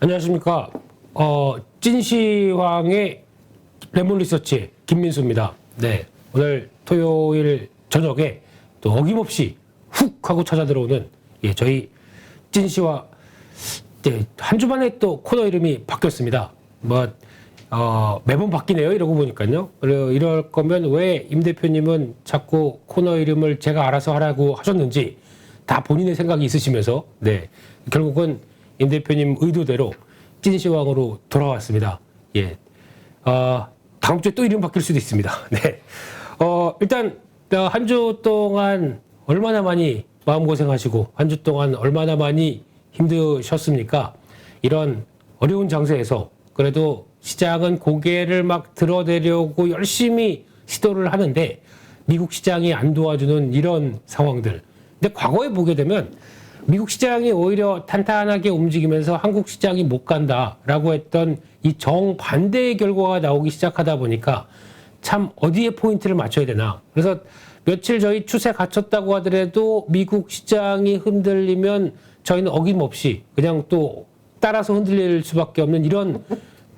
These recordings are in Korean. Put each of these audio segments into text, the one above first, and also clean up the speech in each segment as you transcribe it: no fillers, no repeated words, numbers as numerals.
안녕하십니까. 찐시황의 레몬리서치 김민수입니다. 네. 오늘 토요일 저녁에 또 어김없이 훅 하고 찾아 들어오는 저희 찐시와 한 주 만에 또 코너 이름이 바뀌었습니다. 매번 바뀌네요. 이러고 보니까요. 이럴 거면 왜 임 대표님은 자꾸 코너 이름을 제가 알아서 하라고 하셨는지 다 본인의 생각이 있으시면서 결국은 임 대표님 의도대로 찐시황으로 돌아왔습니다. 다음 주에 또 이름 바뀔 수도 있습니다. 네. 일단 한 주 동안 얼마나 많이 마음고생하시고 한 주 동안 얼마나 많이 힘드셨습니까? 이런 어려운 장세에서 그래도 시장은 고개를 막 들어대려고 열심히 시도를 하는데 미국 시장이 안 도와주는 이런 상황들. 근데 과거에 보게 되면 미국 시장이 오히려 탄탄하게 움직이면서 한국 시장이 못 간다라고 했던 이 정반대의 결과가 나오기 시작하다 보니까 참 어디에 포인트를 맞춰야 되나. 그래서 며칠 저희 추세 갇혔다고 하더라도 미국 시장이 흔들리면 저희는 어김없이 그냥 또 따라서 흔들릴 수밖에 없는 이런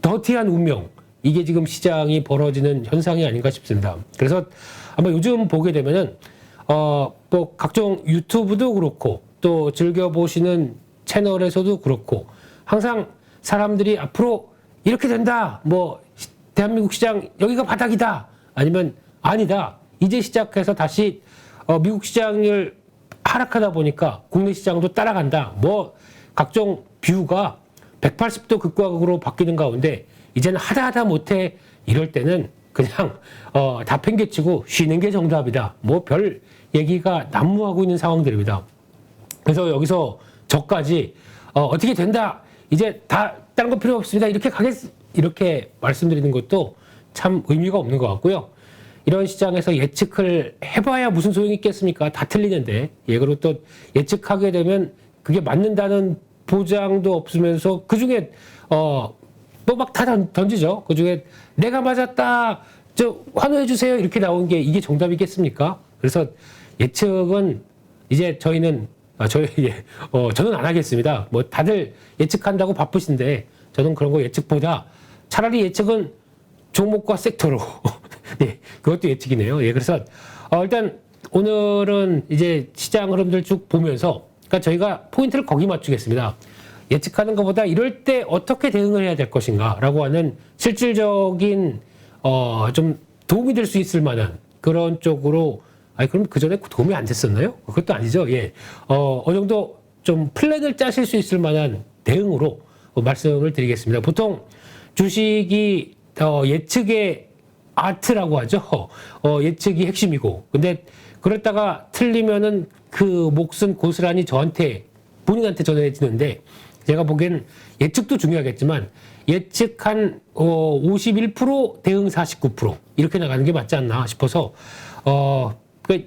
더티한 운명. 이게 지금 시장이 벌어지는 현상이 아닌가 싶습니다. 그래서 아마 요즘 보게 되면은 또 각종 유튜브도 그렇고 또 즐겨보시는 채널에서도 그렇고 항상 사람들이 앞으로 이렇게 된다. 대한민국 시장 여기가 바닥이다. 아니면 아니다. 이제 시작해서 다시 미국 시장을 하락하다 보니까 국내 시장도 따라간다. 각종 뷰가 180도 극과 극으로 바뀌는 가운데 이제는 하다 못해 이럴 때는 그냥 다 팽개치고 쉬는 게 정답이다. 별 얘기가 난무하고 있는 상황들입니다. 그래서 여기서 저까지 어떻게 된다. 이제 다 다른 거 필요 없습니다. 이렇게 말씀드리는 것도 참 의미가 없는 것 같고요. 이런 시장에서 예측을 해봐야 무슨 소용이 있겠습니까? 다 틀리는데. 그리고 또 예측하게 되면 그게 맞는다는 보장도 없으면서 그 중에 막 다 던지죠. 그 중에 내가 맞았다. 환호해 주세요. 이렇게 나온 게 이게 정답이겠습니까? 그래서 예측은 이제 저희는 저는 안 하겠습니다. 다들 예측한다고 바쁘신데 저는 그런 거 예측보다 차라리 예측은 종목과 섹터로 그것도 예측이네요. 그래서 일단 오늘은 이제 시장 흐름들 쭉 보면서 그러니까 저희가 포인트를 거기 맞추겠습니다. 예측하는 것보다 이럴 때 어떻게 대응을 해야 될 것인가라고 하는 실질적인 좀 도움이 될 수 있을 만한 그런 쪽으로. 그럼 그 전에 도움이 안 됐었나요? 그것도 아니죠. 어느 정도 좀 플랜을 짜실 수 있을 만한 대응으로 말씀을 드리겠습니다. 보통 주식이 예측의 아트라고 하죠. 예측이 핵심이고. 근데 그랬다가 틀리면은 그 몫은 고스란히 본인한테 전해지는데 제가 보기엔 예측도 중요하겠지만 예측 한 51% 대응 49% 이렇게 나가는 게 맞지 않나 싶어서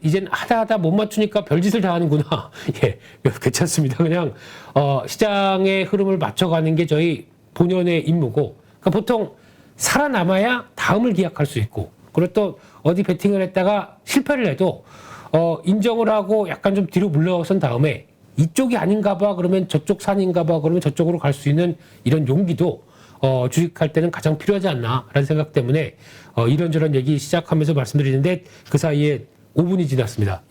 이제는 하다 못 맞추니까 별짓을 다 하는구나. 괜찮습니다. 그냥 시장의 흐름을 맞춰가는 게 저희 본연의 임무고, 그러니까 보통 살아남아야 다음을 기약할 수 있고, 그리고 또 어디 베팅을 했다가 실패를 해도 인정을 하고 약간 좀 뒤로 물러선 다음에 이쪽이 아닌가 봐 그러면 저쪽 산인가 봐 그러면 저쪽으로 갈 수 있는 이런 용기도 주식할 때는 가장 필요하지 않나라는 생각 때문에 이런저런 얘기 시작하면서 말씀드리는데 그 사이에 5분이 지났습니다.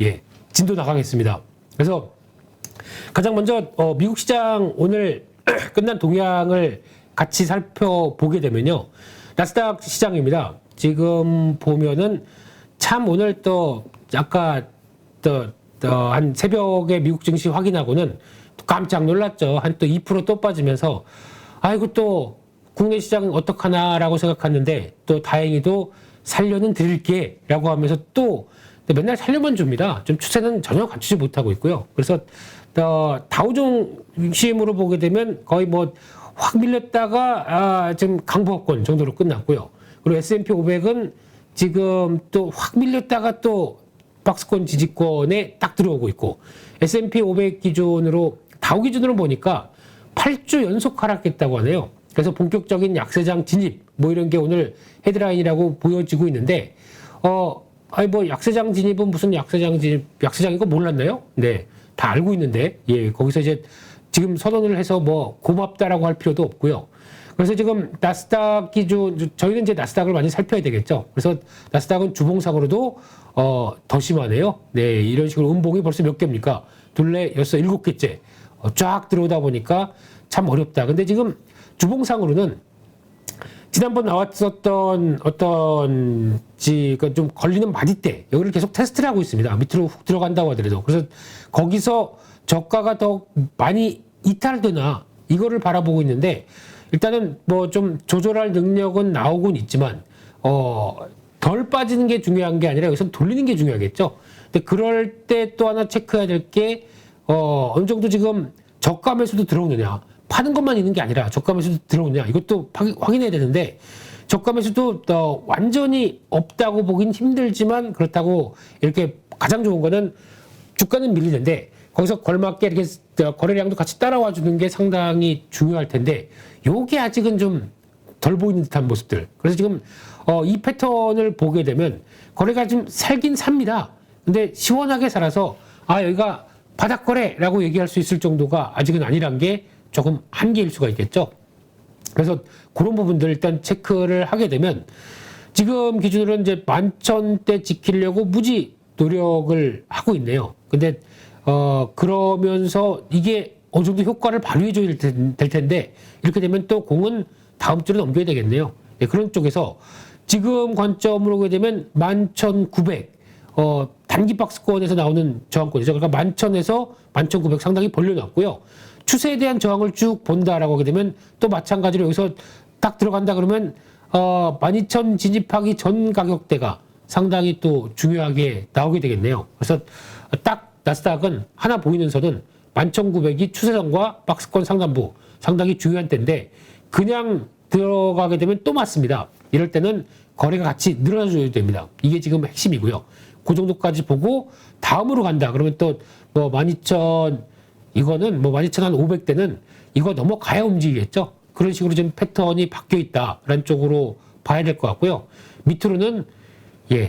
진도 나가겠습니다. 그래서 가장 먼저 미국 시장 오늘 끝난 동향을 같이 살펴보게 되면요. 나스닥 시장입니다. 지금 보면은 참 오늘 또 아까 한 새벽에 미국 증시 확인하고는 깜짝 놀랐죠. 한 또 2% 빠지면서 아이고 또 국내 시장은 어떡하나라고 생각했는데 또 다행히도 살려는 드릴게 라고 하면서 또 맨날 살려만 줍니다. 좀 추세는 전혀 갖추지 못하고 있고요. 그래서 다우중심으로 보게 되면 거의 확 밀렸다가 지금 강보합권 정도로 끝났고요. 그리고 S&P 500은 지금 또 확 밀렸다가 또 박스권 지지권에 딱 들어오고 있고 S&P 500 기준으로 다우 기준으로 보니까 8주 연속 하락했다고 하네요. 그래서 본격적인 약세장 진입 이런 게 오늘 헤드라인이라고 보여지고 있는데 약세장 진입은 무슨 약세장 진입 약세장인 거 몰랐나요? 다 알고 있는데 거기서 이제 지금 선언을 해서 뭐 고맙다라고 할 필요도 없고요. 그래서 지금 나스닥 기준, 저희는 이제 나스닥을 많이 살펴야 되겠죠. 그래서 나스닥은 주봉상으로도 더 심하네요. 네, 이런 식으로 음봉이 벌써 몇 개입니까? 둘레, 여섯, 7개째 쫙 들어오다 보니까 참 어렵다. 근데 지금 주봉상으로는 지난번 나왔었던 좀 걸리는 마디대, 여기를 계속 테스트를 하고 있습니다. 밑으로 훅 들어간다고 하더라도. 그래서 거기서 저가가 더 많이 이탈되나, 이거를 바라보고 있는데, 일단은 뭐 좀 조절할 능력은 나오곤 있지만, 덜 빠지는 게 중요한 게 아니라 여기서 돌리는 게 중요하겠죠. 근데 그럴 때 또 하나 체크해야 될 게, 어느 정도 지금 저가 매수도 들어오느냐. 파는 것만 있는 게 아니라 저가 매수도 들어오냐. 이것도 확인해야 되는데, 저가 매수도 완전히 없다고 보긴 힘들지만, 그렇다고 이렇게 가장 좋은 거는 주가는 밀리는데, 거기서 걸맞게 이렇게 거래량도 같이 따라와 주는 게 상당히 중요할 텐데, 요게 아직은 좀 덜 보이는 듯한 모습들. 그래서 지금 이 패턴을 보게 되면 거래가 좀 살긴 삽니다. 근데 시원하게 살아서 여기가 바닥거래라고 얘기할 수 있을 정도가 아직은 아니란 게 조금 한계일 수가 있겠죠. 그래서 그런 부분들 일단 체크를 하게 되면 지금 기준으로는 이제 11,000대 지키려고 무지 노력을 하고 있네요. 근데 그러면서 이게 어느 정도 효과를 발휘해줘야 될 텐데, 이렇게 되면 또 공은 다음 주로 넘겨야 되겠네요. 네, 그런 쪽에서 지금 관점으로 보게 되면 11,900, 단기 박스권에서 나오는 저항권이죠. 그러니까 11,000에서 11,900 상당히 벌려놨고요. 추세에 대한 저항을 쭉 본다라고 하게 되면 또 마찬가지로 여기서 딱 들어간다 그러면 12,000 진입하기 전 가격대가 상당히 또 중요하게 나오게 되겠네요. 그래서 딱 나스닥은 하나 보이는 선은 11,900이 추세선과 박스권 상단부 상당히 중요한 때인데, 그냥 들어가게 되면 또 맞습니다. 이럴 때는 거래가 같이 늘어나줘야 됩니다. 이게 지금 핵심이고요. 그 정도까지 보고 다음으로 간다 그러면 또 뭐 12,000 이거는 뭐 12,500대는 이거 넘어가야 움직이겠죠. 그런 식으로 지금 패턴이 바뀌어 있다라는 쪽으로 봐야 될 것 같고요. 밑으로는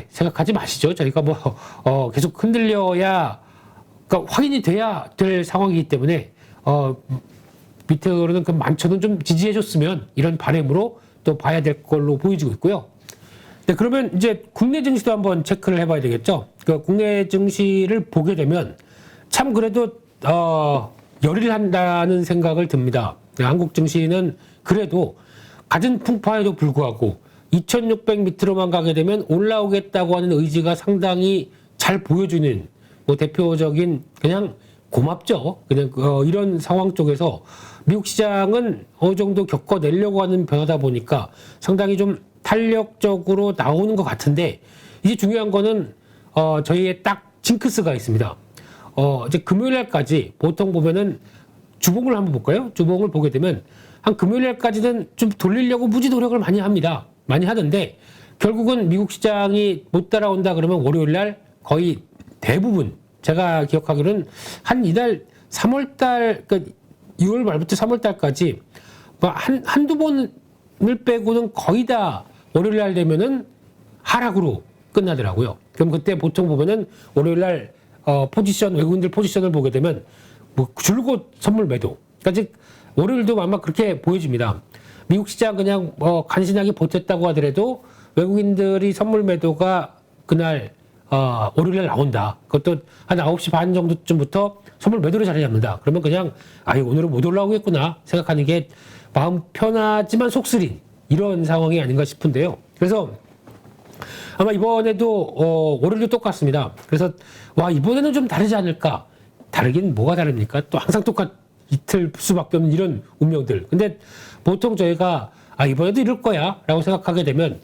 생각하지 마시죠. 저희가 뭐 계속 흔들려야, 그러니까 확인이 돼야 될 상황이기 때문에 밑으로는 그 11,000은 좀 지지해줬으면 이런 바람으로 또 봐야 될 걸로 보여지고 있고요. 네, 그러면 이제 국내 증시도 한번 체크를 해봐야 되겠죠. 그 국내 증시를 보게 되면 참 그래도 열일 한다는 생각을 듭니다. 네, 한국 증시는 그래도 갖은 풍파에도 불구하고 2,600 밑으로만 가게 되면 올라오겠다고 하는 의지가 상당히 잘 보여주는 뭐 대표적인 그냥 고맙죠. 그냥 이런 상황 쪽에서 미국 시장은 어느 정도 겪어내려고 하는 변화다 보니까 상당히 좀 탄력적으로 나오는 것 같은데, 이제 중요한 거는 저희의 딱 징크스가 있습니다. 이제 금요일 날까지 보통 보면은 주봉을 한번 볼까요? 주봉을 보게 되면 한 금요일 날까지는 좀 돌리려고 무지 노력을 많이 합니다. 많이 하는데 결국은 미국 시장이 못 따라온다 그러면 월요일 날 거의 대부분, 제가 기억하기로는 한 이달 3월달, 그러니까 2월 말부터 3월달까지 한두 번을 빼고는 거의 다 월요일 날 되면은 하락으로 끝나더라고요. 그럼 그때 보통 보면은 월요일 날 외국인들 포지션을 보게 되면 뭐 줄곧 선물 매도. 그러니까 즉 월요일도 아마 그렇게 보여집니다. 미국 시장 그냥 간신하게 버텼다고 하더라도 외국인들이 선물 매도가 그날 월요일날 나온다. 그것도 한 9시 반 정도쯤부터 선물 매도를 자리 잡는다. 그러면 그냥 오늘은 못 올라오겠구나 생각하는 게 마음 편하지만 속쓰린 이런 상황이 아닌가 싶은데요. 그래서 아마 이번에도 월요일도 똑같습니다. 그래서 이번에는 좀 다르지 않을까. 다르긴 뭐가 다릅니까? 또 항상 이틀 수밖에 없는 이런 운명들. 근데 보통 저희가 이번에도 이럴 거야 라고 생각하게 되면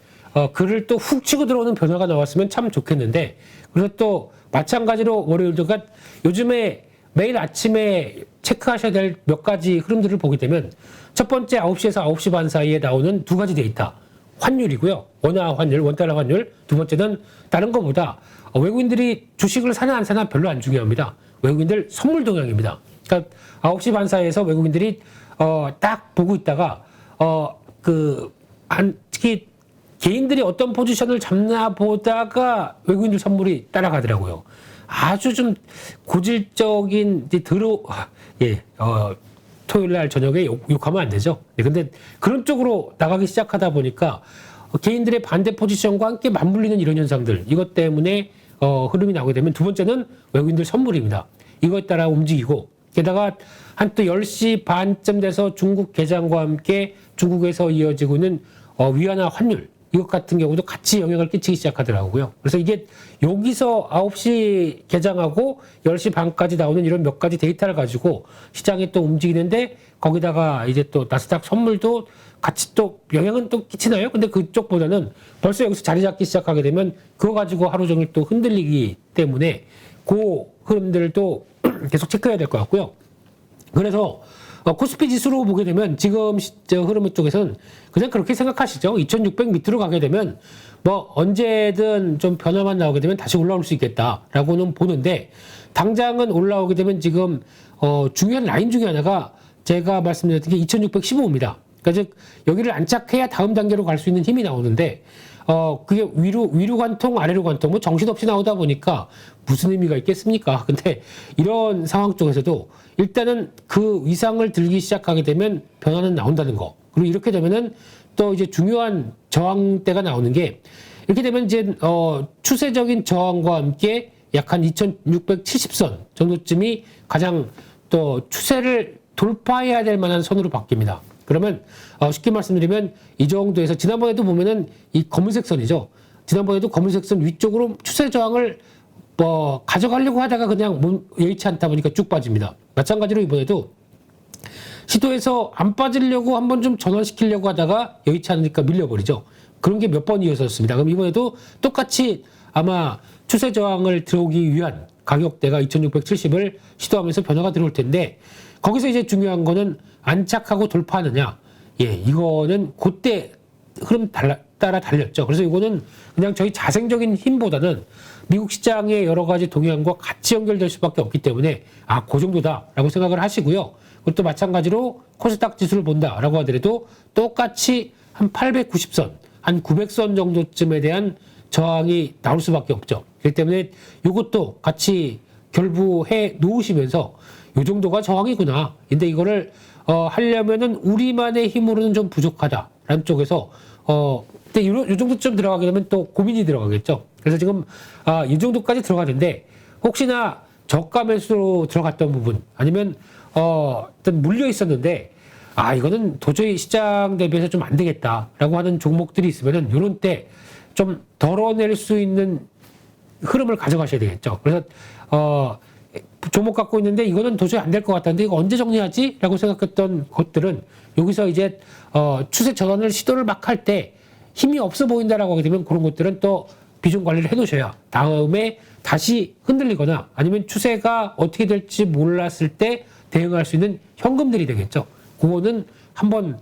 글을 또 훅 치고 들어오는 변화가 나왔으면 참 좋겠는데, 그래서 또 마찬가지로 월요일도, 그러니까 요즘에 매일 아침에 체크하셔야 될 몇 가지 흐름들을 보게 되면 첫 번째 9시에서 9시 반 사이에 나오는 두 가지 데이터, 환율이고요. 원화 환율, 원달러 환율. 두 번째는 다른 것보다 외국인들이 주식을 사나 안 사나 별로 안 중요합니다. 외국인들 선물 동향입니다. 그러니까 9시 반 사이에서 외국인들이 딱 보고 있다가 특히 개인들이 어떤 포지션을 잡나 보다가 외국인들 선물이 따라가더라고요. 아주 좀 고질적인 토요일 날 저녁에 욕하면 안 되죠. 네, 근데 그런 쪽으로 나가기 시작하다 보니까 개인들의 반대 포지션과 함께 맞물리는 이런 현상들, 이것 때문에 흐름이 나오게 되면 두 번째는 외국인들 선물입니다. 이거에 따라 움직이고, 게다가 한 또 10시 반쯤 돼서 중국 개장과 함께 중국에서 이어지고 있는 위안화 환율, 이것 같은 경우도 같이 영향을 끼치기 시작하더라고요. 그래서 이게 여기서 9시 개장하고 10시 반까지 나오는 이런 몇 가지 데이터를 가지고 시장이 또 움직이는데, 거기다가 이제 또 나스닥 선물도 같이 또 영향은 또 끼치나요? 근데 그쪽보다는 벌써 여기서 자리 잡기 시작하게 되면 그거 가지고 하루 종일 또 흔들리기 때문에 그 흐름들도 계속 체크해야 될 것 같고요. 그래서 코스피 지수로 보게 되면 지금 흐름 쪽에서는 그냥 그렇게 생각하시죠. 2600 밑으로 가게 되면 뭐 언제든 좀 변화만 나오게 되면 다시 올라올 수 있겠다라고는 보는데, 당장은 올라오게 되면 지금 중요한 라인 중에 하나가 제가 말씀드렸던 게 2615입니다. 그러니까 즉 여기를 안착해야 다음 단계로 갈 수 있는 힘이 나오는데, 그게 위로 관통, 아래로 관통, 뭐 정신없이 나오다 보니까 무슨 의미가 있겠습니까? 근데 이런 상황 쪽에서도 일단은 그 위상을 들기 시작하게 되면 변화는 나온다는 거. 그리고 이렇게 되면은 또 이제 중요한 저항대가 나오는 게, 이렇게 되면 이제, 추세적인 저항과 함께 약 한 2670선 정도쯤이 가장 또 추세를 돌파해야 될 만한 선으로 바뀝니다. 그러면 쉽게 말씀드리면 이 정도에서, 지난번에도 보면은 이 검은색 선이죠. 지난번에도 검은색 선 위쪽으로 추세 저항을 가져가려고 하다가 그냥 여의치 않다 보니까 쭉 빠집니다. 마찬가지로 이번에도 시도해서 안 빠지려고 한번 좀 전환시키려고 하다가 여의치 않으니까 밀려버리죠. 그런 게 몇 번 이어졌습니다. 그럼 이번에도 똑같이 아마 추세 저항을 들어오기 위한 가격대가 2670을 시도하면서 변화가 들어올 텐데, 거기서 이제 중요한 거는 안착하고 돌파하느냐. 예, 이거는 그때 흐름 따라 달렸죠. 그래서 이거는 그냥 저희 자생적인 힘보다는 미국 시장의 여러 가지 동향과 같이 연결될 수밖에 없기 때문에 그 정도다라고 생각을 하시고요. 그것도 마찬가지로 코스닥 지수를 본다라고 하더라도 똑같이 한 890선, 한 900선 정도쯤에 대한 저항이 나올 수밖에 없죠. 그렇기 때문에 이것도 같이 결부해 놓으시면서 이 정도가 저항이구나. 근데 이거를 하려면은 우리만의 힘으로는 좀 부족하다라는 쪽에서 근데 이 정도쯤 들어가게 되면 또 고민이 들어가겠죠. 그래서 지금 이 정도까지 들어가는데, 혹시나 저가 매수로 들어갔던 부분, 아니면 일단 물려 있었는데 이거는 도저히 시장 대비해서 좀 안 되겠다라고 하는 종목들이 있으면은 이런 때 좀 덜어낼 수 있는 흐름을 가져가셔야 되겠죠. 그래서 종목 갖고 있는데 이거는 도저히 안 될 것 같다는데 이거 언제 정리하지? 라고 생각했던 것들은 여기서 이제 추세 전환을 시도를 막 할 때 힘이 없어 보인다라고 하게 되면 그런 것들은 또 비중 관리를 해 놓으셔야 다음에 다시 흔들리거나 아니면 추세가 어떻게 될지 몰랐을 때 대응할 수 있는 현금들이 되겠죠. 그거는 한번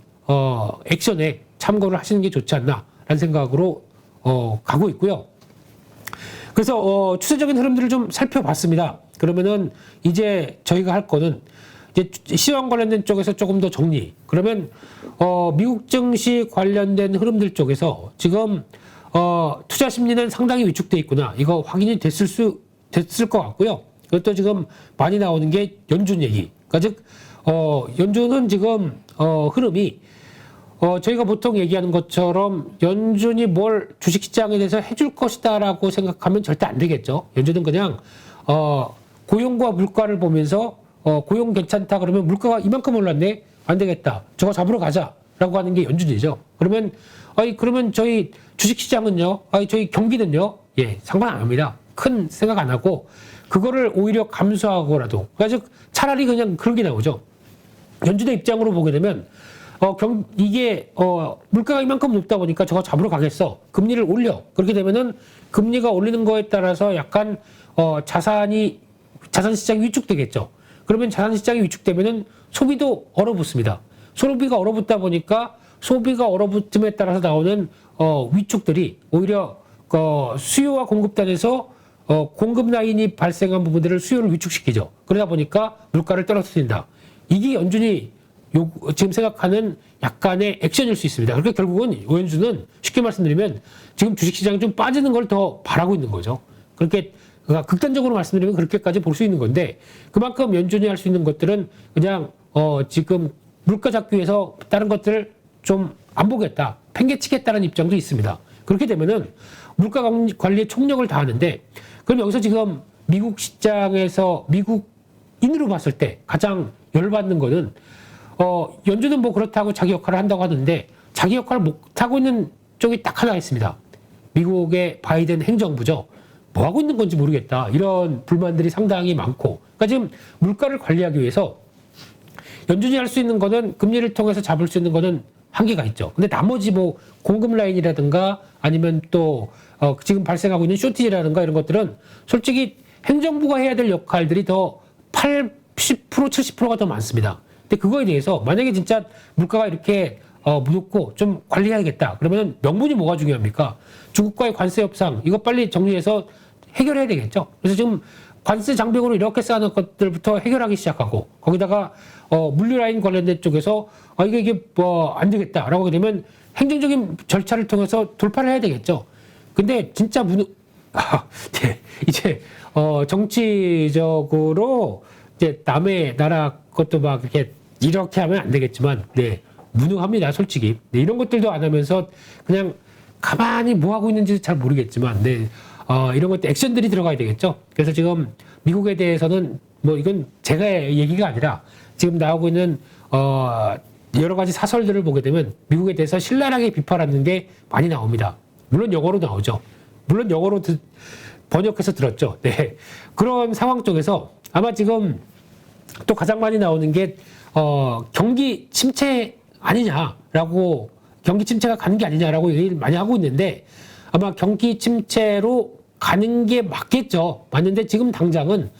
액션에 참고를 하시는 게 좋지 않나라는 생각으로 가고 있고요. 그래서 추세적인 흐름들을 좀 살펴봤습니다. 그러면은 이제 저희가 할 거는 이제 시황 관련된 쪽에서 조금 더 정리. 그러면 미국 증시 관련된 흐름들 쪽에서 지금 투자 심리는 상당히 위축돼 있구나. 이거 확인이 됐을 것 같고요. 그것도 지금 많이 나오는 게 연준 얘기. 그러니까 즉 연준은 지금 흐름이 저희가 보통 얘기하는 것처럼 연준이 뭘 주식시장에 대해서 해줄 것이다라고 생각하면 절대 안 되겠죠. 연준은 그냥 고용과 물가를 보면서 고용 괜찮다 그러면 물가가 이만큼 올랐네? 안 되겠다. 저거 잡으러 가자라고 하는 게 연준이죠. 그러면 저희 주식시장은요? 저희 경기는요? 예, 상관 안 합니다. 큰 생각 안 하고 그거를 오히려 감수하고라도, 그러니까 즉 차라리 그냥 그런 게 나오죠. 연준의 입장으로 보게 되면 이게 물가가 이만큼 높다 보니까 저거 잡으러 가겠어. 금리를 올려. 그렇게 되면은 금리가 올리는 거에 따라서 약간 자산 시장이 위축되겠죠. 그러면 자산 시장이 위축되면은 소비도 얼어붙습니다. 소비가 얼어붙다 보니까 소비가 얼어붙음에 따라서 나오는 위축들이 오히려 수요와 공급단에서 공급 라인이 발생한 부분들을 수요를 위축시키죠. 그러다 보니까 물가를 떨어뜨린다. 이게 연준이 지금 생각하는 약간의 액션일 수 있습니다. 그러니까 결국은 연준은 쉽게 말씀드리면 지금 주식시장이 좀 빠지는 걸 더 바라고 있는 거죠. 그렇게 극단적으로 말씀드리면 그렇게까지 볼 수 있는 건데, 그만큼 연준이 할 수 있는 것들은 그냥 지금 물가 잡기 위해서 다른 것들을 좀 안 보겠다, 팽개치겠다는 입장도 있습니다. 그렇게 되면은 물가 관리에 총력을 다하는데, 그럼 여기서 지금 미국 시장에서 미국인으로 봤을 때 가장 열받는 거는 연준은 뭐 그렇다고 자기 역할을 한다고 하는데 자기 역할을 못하고 있는 쪽이 딱 하나 있습니다. 미국의 바이든 행정부죠. 뭐 하고 있는 건지 모르겠다, 이런 불만들이 상당히 많고, 그러니까 지금 물가를 관리하기 위해서 연준이 할 수 있는 거는 금리를 통해서 잡을 수 있는 거는 한계가 있죠. 근데 나머지 뭐 공급 라인이라든가 아니면 또 지금 발생하고 있는 쇼티지라든가 이런 것들은 솔직히 행정부가 해야 될 역할들이 더 80%, 70%가 더 많습니다. 근데 그거에 대해서 만약에 진짜 물가가 이렇게 무겁고 좀 관리해야겠다, 그러면 명분이 뭐가 중요합니까? 중국과의 관세 협상, 이거 빨리 정리해서 해결해야 되겠죠. 그래서 지금 관세 장벽으로 이렇게 쌓아놓은 것들부터 해결하기 시작하고, 거기다가 물류 라인 관련된 쪽에서 이게 뭐 안 되겠다라고 하게 되면 행정적인 절차를 통해서 돌파를 해야 되겠죠. 근데 진짜 네, 이제 정치적으로 이제 남의 나라 것도 막 이렇게 하면 안 되겠지만, 네, 무능합니다, 솔직히. 네, 이런 것들도 안 하면서 그냥 가만히 뭐 하고 있는지 잘 모르겠지만, 네, 이런 것도 액션들이 들어가야 되겠죠. 그래서 지금 미국에 대해서는 뭐 이건 제가 얘기가 아니라 지금 나오고 있는 여러 가지 사설들을 보게 되면 미국에 대해서 신랄하게 비판하는 게 많이 나옵니다. 물론 영어로 나오죠. 물론 영어로 번역해서 들었죠. 네, 그런 상황 쪽에서 아마 지금 또 가장 많이 나오는 게 경기 침체 아니냐라고, 경기 침체가 가는 게 아니냐라고 얘기를 많이 하고 있는데, 아마 경기 침체로 가는 게 맞겠죠. 맞는데 지금 당장은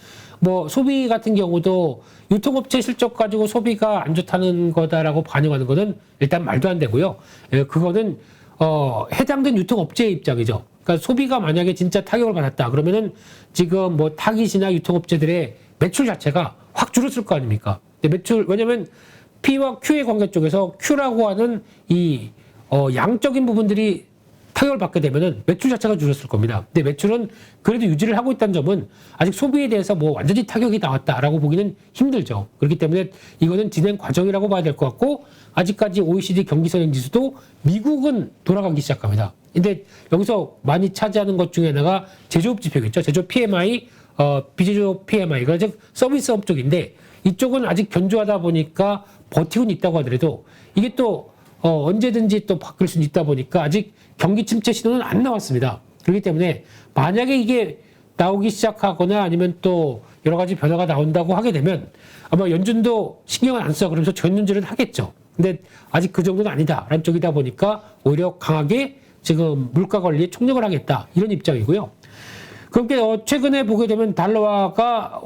뭐 소비 같은 경우도 유통업체 실적 가지고 소비가 안 좋다는 거다라고 반영하는 거는 일단 말도 안 되고요. 그거는 해당된 유통업체의 입장이죠. 그러니까 소비가 만약에 진짜 타격을 받았다 그러면은 지금 뭐 타깃이나 유통업체들의 매출 자체가 확 줄었을 거 아닙니까? 근데 매출, 왜냐면 P와 Q의 관계 쪽에서 Q라고 하는 이 양적인 부분들이 타격을 받게 되면은 매출 자체가 줄었을 겁니다. 근데 매출은 그래도 유지를 하고 있다는 점은 아직 소비에 대해서 뭐 완전히 타격이 나왔다라고 보기는 힘들죠. 그렇기 때문에 이거는 진행 과정이라고 봐야 될 것 같고, 아직까지 OECD 경기 선행 지수도 미국은 돌아가기 시작합니다. 근데 여기서 많이 차지하는 것 중에 하나가 제조업 지표겠죠. 제조업 PMI, 비제조업 PMI가 즉 서비스업 쪽인데, 이쪽은 아직 견조하다 보니까 버티고는 있다고 하더라도 이게 또 언제든지 또 바뀔 수는 있다 보니까 아직 경기 침체 신호는 안 나왔습니다. 그렇기 때문에 만약에 이게 나오기 시작하거나 아니면 또 여러 가지 변화가 나온다고 하게 되면 아마 연준도 신경을 안 써, 그러면서 전륜질은 하겠죠. 근데 아직 그 정도는 아니다라는 쪽이다 보니까 오히려 강하게 지금 물가 관리에 총력을 하겠다, 이런 입장이고요. 그렇게 최근에 보게 되면 달러화가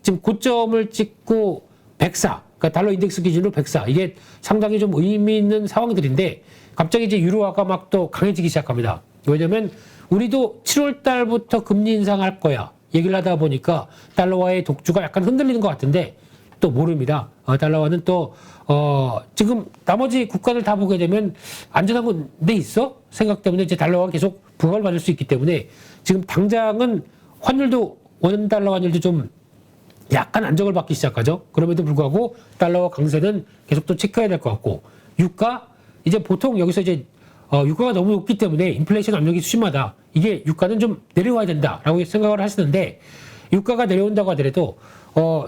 지금 고점을 찍고 104, 그러니까 달러 인덱스 기준으로 104, 이게 상당히 좀 의미 있는 상황들인데, 갑자기 이제 유로화가 막 또 강해지기 시작합니다. 왜냐면 우리도 7월 달부터 금리 인상할 거야 얘기를 하다 보니까 달러화의 독주가 약간 흔들리는 것 같은데 또 모릅니다. 달러화는 또 지금 나머지 국가들 다 보게 되면 안전한 데 있어? 생각 때문에 이제 달러화가 계속 부각을 받을 수 있기 때문에 지금 당장은 환율도, 원달러 환율도 좀 약간 안정을 받기 시작하죠. 그럼에도 불구하고 달러와 강세는 계속 또 체크해야 될 것 같고, 유가, 이제 보통 여기서 이제 유가가 너무 높기 때문에 인플레이션 압력이 심하다, 이게 유가는 좀 내려와야 된다라고 생각을 하시는데, 유가가 내려온다고 하더라도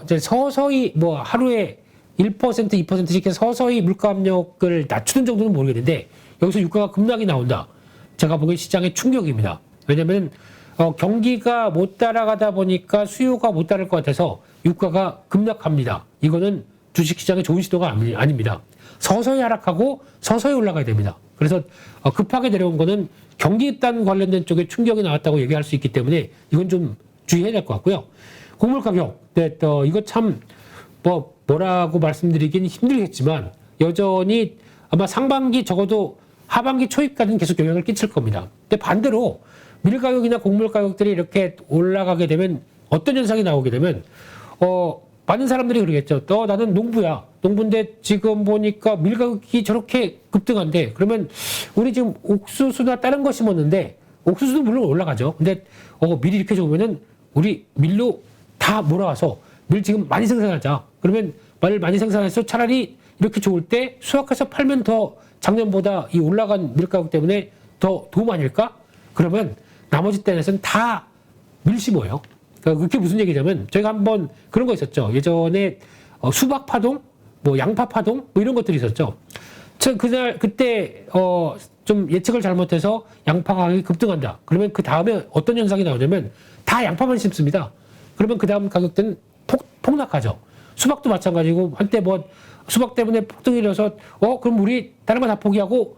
이제 서서히 뭐 하루에 1%, 2%씩 해서 서서히 물가 압력을 낮추는 정도는 모르겠는데, 여기서 유가가 급락이 나온다, 제가 보기엔 시장의 충격입니다. 왜냐면 경기가 못 따라가다 보니까 수요가 못 따를 것 같아서 유가가 급락합니다. 이거는 주식시장의 좋은 시도가 아닙니다. 서서히 하락하고 서서히 올라가야 됩니다. 그래서 급하게 내려온 거는 경기단 관련된 쪽에 충격이 나왔다고 얘기할 수 있기 때문에 이건 좀 주의해야 될 것 같고요. 곡물 가격, 네, 이거 참 뭐라고 말씀드리긴 힘들겠지만 여전히 아마 상반기, 적어도 하반기 초입까지는 계속 영향을 끼칠 겁니다. 근데 반대로 밀 가격이나 곡물 가격들이 이렇게 올라가게 되면 어떤 현상이 나오게 되면 많은 사람들이 그러겠죠. 나는 농부야. 농부인데 지금 보니까 밀 가격이 저렇게 급등한데, 그러면 우리 지금 옥수수나 다른 거 심었는데 옥수수도 물론 올라가죠. 근데 밀이 이렇게 좋으면은 우리 밀로 다 몰아와서 밀 지금 많이 생산하자. 그러면 말을 많이 생산해서 차라리 이렇게 좋을 때 수확해서 팔면 더 작년보다 이 올라간 밀 가격 때문에 더 도움 아닐까? 그러면 나머지 때에서는 다 밀심어요. 그러니까 그게 무슨 얘기냐면 저희가 한번 그런 거 있었죠. 예전에 수박 파동, 뭐 양파 파동 뭐 이런 것들이 있었죠. 그때 좀 예측을 잘못해서 양파 가격이 급등한다. 그러면 그 다음에 어떤 현상이 나오냐면 다 양파만 심습니다. 그러면 그 다음 가격대는 폭락하죠. 수박도 마찬가지고 한때 뭐 수박 때문에 폭등이 일어서 그럼 우리 다른 거 다 포기하고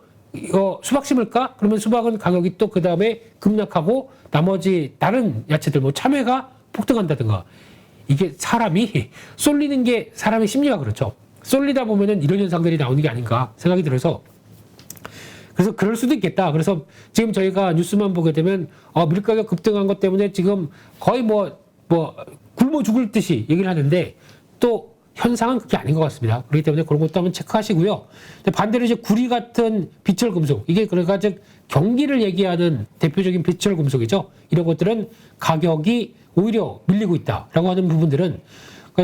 수박 심을까? 그러면 수박은 가격이 또 그 다음에 급락하고 나머지 다른 야채들 뭐 참외가 폭등한다든가. 이게 사람이 쏠리는 게 사람의 심리가 그렇죠. 쏠리다 보면은 이런 현상들이 나오는 게 아닌가 생각이 들어서 그래서 그럴 수도 있겠다. 그래서 지금 저희가 뉴스만 보게 되면 밀가격 급등한 것 때문에 지금 거의 뭐 굶어 죽을 듯이 얘기를 하는데 또 현상은 그게 아닌 것 같습니다. 그렇기 때문에 그런 것도 한번 체크하시고요. 반대로 이제 구리 같은 비철 금속, 이게 그러니까 즉 경기를 얘기하는 대표적인 비철 금속이죠. 이런 것들은 가격이 오히려 밀리고 있다라고 하는 부분들은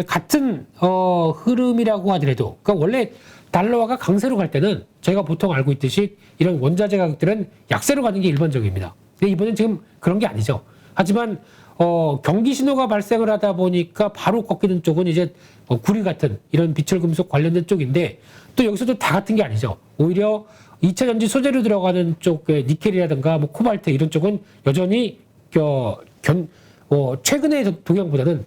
같은 흐름이라고 하더라도, 그러니까 원래 달러화가 강세로 갈 때는 저희가 보통 알고 있듯이 이런 원자재 가격들은 약세로 가는 게 일반적입니다. 근데 이번엔 지금 그런 게 아니죠. 하지만 경기 신호가 발생을 하다 보니까 바로 꺾이는 쪽은 이제 구리 같은 이런 비철 금속 관련된 쪽인데 또 여기서도 다 같은 게 아니죠. 오히려 2차 전지 소재로 들어가는 쪽의 니켈이라든가 뭐 코발트 이런 쪽은 여전히 최근의 동향보다는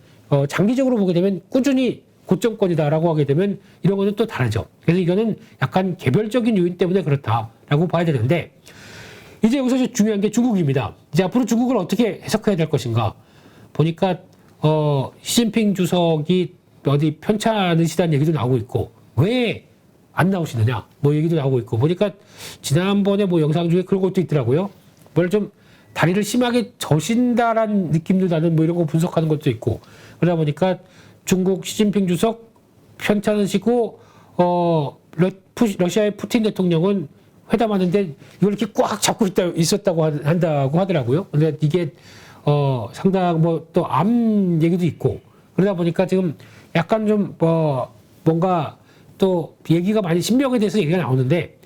장기적으로 보게 되면 꾸준히 고점권이다라고 하게 되면 이런 거는 또 다르죠. 그래서 이거는 약간 개별적인 요인 때문에 그렇다라고 봐야 되는데 이제 여기서 중요한 게 중국입니다. 이제 앞으로 중국을 어떻게 해석해야 될 것인가 보니까 시진핑 주석이 어디 편찮으시다는 얘기도 나오고 있고 왜 안 나오시느냐 뭐 얘기도 나오고 있고 보니까 지난번에 뭐 영상 중에 그런 것도 있더라고요. 뭘 좀 다리를 심하게 저신다라는 느낌도 나는 뭐 이런 거 분석하는 것도 있고 그러다 보니까 중국 시진핑 주석 편찮으시고 러시아의 푸틴 대통령은 회담하는데 이걸 이렇게 꽉 잡고 있었다고 한다고 하더라고요. 근데 이게 상당 뭐 또 암 얘기도 있고 그러다 보니까 지금 약간 좀 뭔가 또 얘기가 많이 신병에 대해서 얘기가 나오는데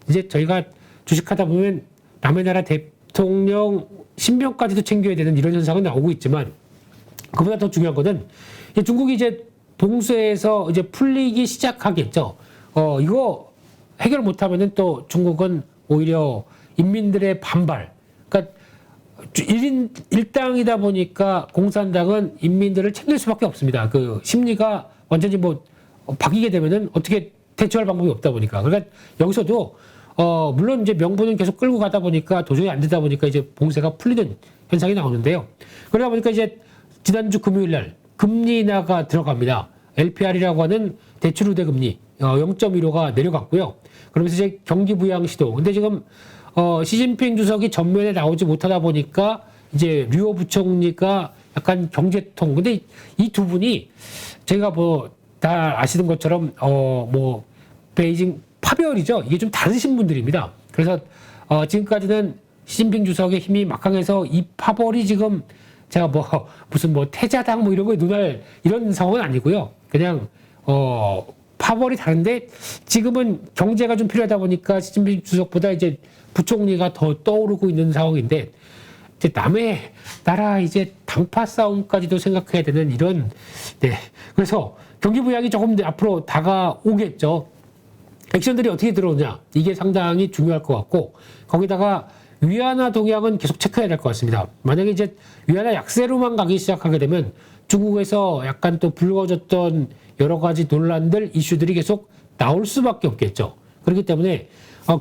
이제 저희가 주식하다 보면 남의 나라 대통령 신병까지도 챙겨야 되는 이런 현상은 나오고 있지만 그보다 더 중요한 거는 중국이 이제 봉쇄에서 이제 풀리기 시작하겠죠. 이거 해결 못하면은 또 중국은 오히려 인민들의 반발. 그러니까 1인 1당이다 보니까 공산당은 인민들을 챙길 수밖에 없습니다. 그 심리가 완전히 뭐 바뀌게 되면은 어떻게 대처할 방법이 없다 보니까. 그러니까 여기서도 물론 이제 명분은 계속 끌고 가다 보니까 도저히 안 되다 보니까 이제 봉쇄가 풀리는 현상이 나오는데요. 그러다 보니까 이제 지난주 금요일 날 금리 인하가 들어갑니다. LPR이라고 하는 대출 우대 금리 0.15가 내려갔고요. 그러면서 이제 경기 부양 시도. 근데 지금 시진핑 주석이 전면에 나오지 못하다 보니까 이제 류호 부총리가 약간 경제통. 근데 이 두 분이 제가 뭐 다 아시는 것처럼 뭐 베이징 파별이죠. 이게 좀 다르신 분들입니다. 그래서 지금까지는 시진핑 주석의 힘이 막강해서 이 파벌이 지금 제가 뭐 무슨 뭐 태자당 뭐 이런 거에 눈알 이런 상황은 아니고요. 그냥 파벌이 다른데 지금은 경제가 좀 필요하다 보니까 시진핑 주석보다 이제 부총리가 더 떠오르고 있는 상황인데 이제 남의 나라 이제 당파 싸움까지도 생각해야 되는 이런 그래서 경기 부양이 조금 앞으로 다가오겠죠. 액션들이 어떻게 들어오냐 이게 상당히 중요할 것 같고 거기다가 위안화 동향은 계속 체크해야 될 것 같습니다. 만약에 이제 위안화 약세로만 가기 시작하게 되면 중국에서 약간 또 불거졌던 여러 가지 논란들, 이슈들이 계속 나올 수밖에 없겠죠. 그렇기 때문에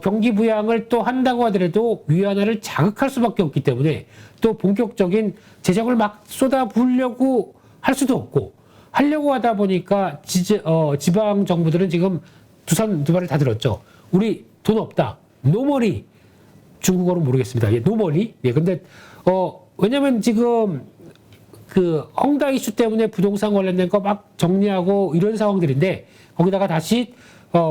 경기 부양을 또 한다고 하더라도 위안화를 자극할 수밖에 없기 때문에 또 본격적인 재정을 막 쏟아부으려고 할 수도 없고 하려고 하다 보니까 지방 정부들은 지금 두 발을 다 들었죠. 우리 돈 없다. 노머리. 중국어로 모르겠습니다. 노머니. 근데 왜냐면 지금 그 헝다 이슈 때문에 부동산 관련된 거 막 정리하고 이런 상황들인데 거기다가 다시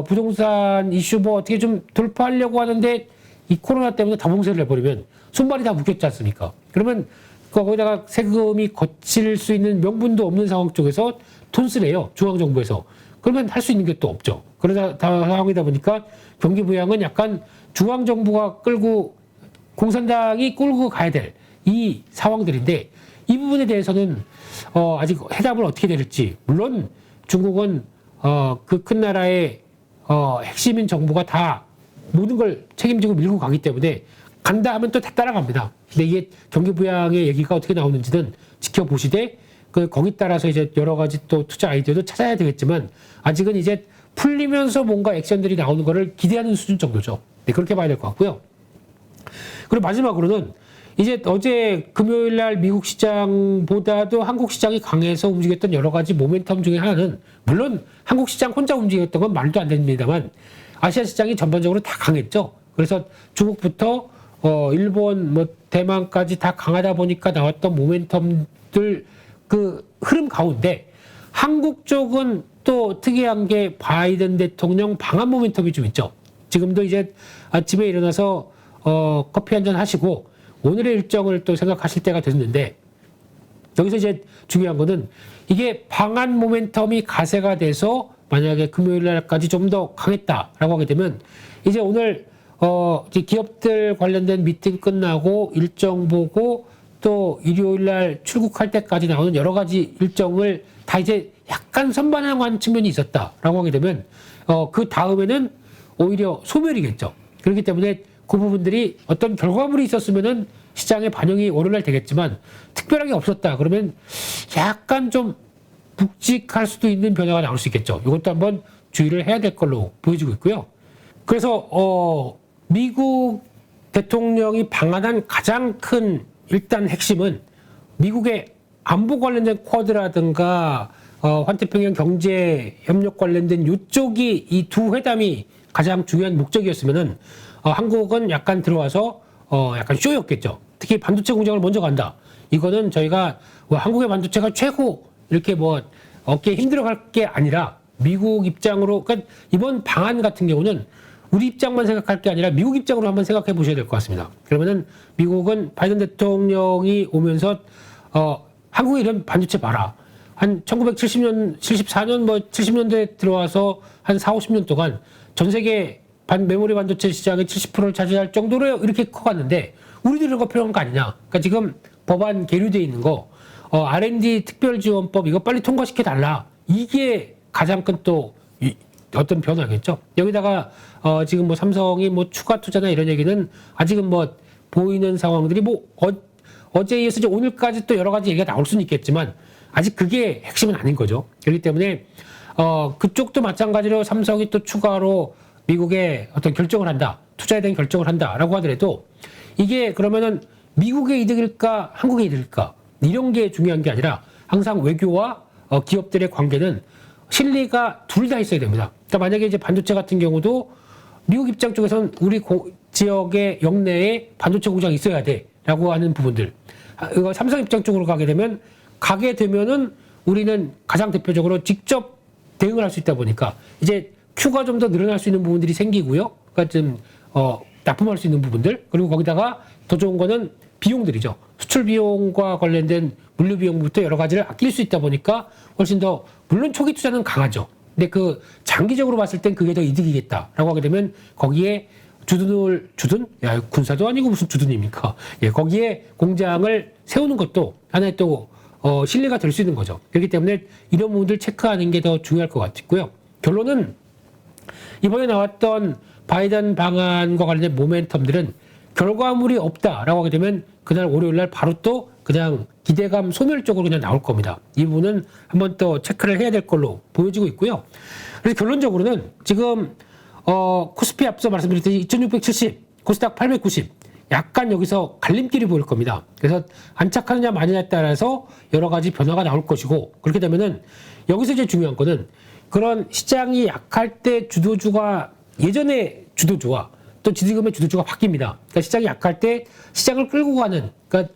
부동산 이슈 뭐 어떻게 좀 돌파하려고 하는데 이 코로나 때문에 다 봉쇄를 해버리면 손발이 다 묶였지 않습니까? 그러면 거기다가 세금이 거칠 수 있는 명분도 없는 상황 쪽에서 돈 쓰래요. 중앙정부에서. 그러면 할 수 있는 게 또 없죠. 그러다 상황이다 보니까 경기 부양은 약간 중앙정부가 끌고 공산당이 끌고 가야 될 이 상황들인데 이 부분에 대해서는 아직 해답을 어떻게 내릴지 물론 중국은 그 큰 나라의 핵심인 정부가 다 모든 걸 책임지고 밀고 가기 때문에 간다 하면 또 다 따라갑니다. 근데 이게 경기 부양의 얘기가 어떻게 나오는지는 지켜보시되 거기 따라서 이제 여러 가지 또 투자 아이디어도 찾아야 되겠지만 아직은 이제 풀리면서 뭔가 액션들이 나오는 거를 기대하는 수준 정도죠. 네, 그렇게 봐야 될 것 같고요. 그리고 마지막으로는 이제 어제 금요일 날 미국 시장보다도 한국 시장이 강해서 움직였던 여러 가지 모멘텀 중에 하나는 물론 한국 시장 혼자 움직였던 건 말도 안 됩니다만 아시아 시장이 전반적으로 다 강했죠. 그래서 중국부터 일본, 뭐 대만까지 다 강하다 보니까 나왔던 모멘텀들 그 흐름 가운데 한국 쪽은 또 특이한 게 바이든 대통령 방한 모멘텀이 좀 있죠. 지금도 이제 아침에 일어나서 커피 한잔 하시고 오늘의 일정을 또 생각하실 때가 됐는데 여기서 이제 중요한 거는 이게 방한 모멘텀이 가세가 돼서 만약에 금요일 날까지 좀 더 강했다라고 하게 되면 이제 오늘 이제 기업들 관련된 미팅 끝나고 일정 보고 또 일요일 날 출국할 때까지 나오는 여러 가지 일정을 다 이제 약간 선반영한 측면이 있었다라고 하게 되면 그 다음에는 오히려 소멸이겠죠. 그렇기 때문에 그 부분들이 어떤 결과물이 있었으면은 시장에 반영이 월요일날 되겠지만 특별하게 없었다 그러면 약간 좀 묵직할 수도 있는 변화가 나올 수 있겠죠. 이것도 한번 주의를 해야 될 걸로 보여지고 있고요. 그래서 미국 대통령이 방한한 가장 큰 일단 핵심은 미국의 안보 관련된 쿼드라든가 환태평양 경제 협력 관련된 이쪽이 이 두 회담이 가장 중요한 목적이었으면은 한국은 약간 들어와서 약간 쇼였겠죠. 특히 반도체 공장을 먼저 간다. 이거는 저희가 한국의 반도체가 최고 이렇게 뭐 어깨에 힘들어갈 게 아니라 미국 입장으로 그러니까 이번 방안 같은 경우는 우리 입장만 생각할 게 아니라 미국 입장으로 한번 생각해 보셔야 될 것 같습니다. 그러면은 미국은 바이든 대통령이 오면서 한국에 이런 반도체 봐라. 한 1970년, 74년 뭐 70년대에 들어와서 한 4, 50년 동안 전 세계 메모리 반도체 시장의 70%를 차지할 정도로 이렇게 커갔는데 우리도 이런 거 필요한 거 아니냐. 그러니까 지금 법안 계류돼 있는 거 R&D 특별지원법 이거 빨리 통과시켜 달라. 이게 가장 큰 또 어떤 변화겠죠. 여기다가 지금 뭐 삼성이 뭐 추가 투자나 이런 얘기는 아직은 뭐 보이는 상황들이 뭐 어제에 이어서 이제 오늘까지 또 여러 가지 얘기가 나올 수는 있겠지만 아직 그게 핵심은 아닌 거죠. 그렇기 때문에 그쪽도 마찬가지로 삼성이 또 추가로 미국에 어떤 결정을 한다, 투자에 대한 결정을 한다라고 하더라도 이게 그러면은 미국의 이득일까, 한국의 이득일까 이런 게 중요한 게 아니라 항상 외교와 기업들의 관계는 실리가 둘 다 있어야 됩니다. 그러니까 만약에 이제 반도체 같은 경우도 미국 입장 쪽에서는 우리 지역의 영내에 반도체 공장이 있어야 돼라고 하는 부분들. 이거 삼성 입장 쪽으로 가게 되면은 우리는 가장 대표적으로 직접 대응을 할 수 있다 보니까 이제 Q가 좀 더 늘어날 수 있는 부분들이 생기고요. 그러니까 좀 납품할 수 있는 부분들 그리고 거기다가 더 좋은 거는 비용들이죠. 수출 비용과 관련된 물류 비용부터 여러 가지를 아낄 수 있다 보니까 훨씬 더 물론 초기 투자는 강하죠. 근데 그 장기적으로 봤을 땐 그게 더 이득이겠다라고 하게 되면 거기에 야, 군사도 아니고 무슨 주둔입니까? 예, 거기에 공장을 세우는 것도 하나의 또 신뢰가 될 수 있는 거죠. 그렇기 때문에 이런 부분들 체크하는 게 더 중요할 것 같고요. 결론은 이번에 나왔던 바이든 방안과 관련된 모멘텀들은 결과물이 없다라고 하게 되면 그날 월요일날 바로 또 그냥 기대감 소멸 쪽으로 그냥 나올 겁니다. 이 부분은 한번 또 체크를 해야 될 걸로 보여지고 있고요. 그래서 결론적으로는 지금 코스피 앞서 말씀드렸듯이 2670, 코스닥 890 약간 여기서 갈림길이 보일 겁니다. 그래서 안착하느냐 마느냐에 따라서 여러 가지 변화가 나올 것이고 그렇게 되면은 여기서 이제 중요한 거는 그런 시장이 약할 때 주도주가 예전에 주도주와 또 지금의 주도주가 바뀝니다. 그러니까 시장이 약할 때 시장을 끌고 가는 그러니까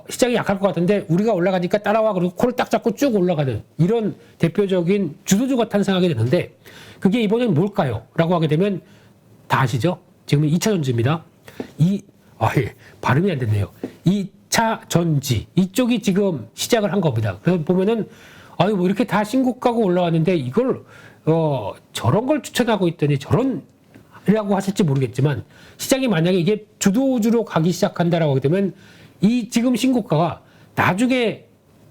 시장이 약할 것 같은데 우리가 올라가니까 따라와 그리고 코를 딱 잡고 쭉 올라가는 이런 대표적인 주도주가 탄생하게 되는데 그게 이번엔 뭘까요? 라고 하게 되면 다 아시죠? 지금은 2차 전지입니다. 발음이 안 됐네요. 2차 전지 이쪽이 지금 시작을 한 겁니다. 그래서 보면은 아유, 뭐 이렇게 다 신고가가 올라왔는데 이걸, 저런 걸 추천하고 있더니 저런이라고 하실지 모르겠지만 시장이 만약에 이게 주도주로 가기 시작한다라고 하게 되면 이 지금 신고가가 나중에,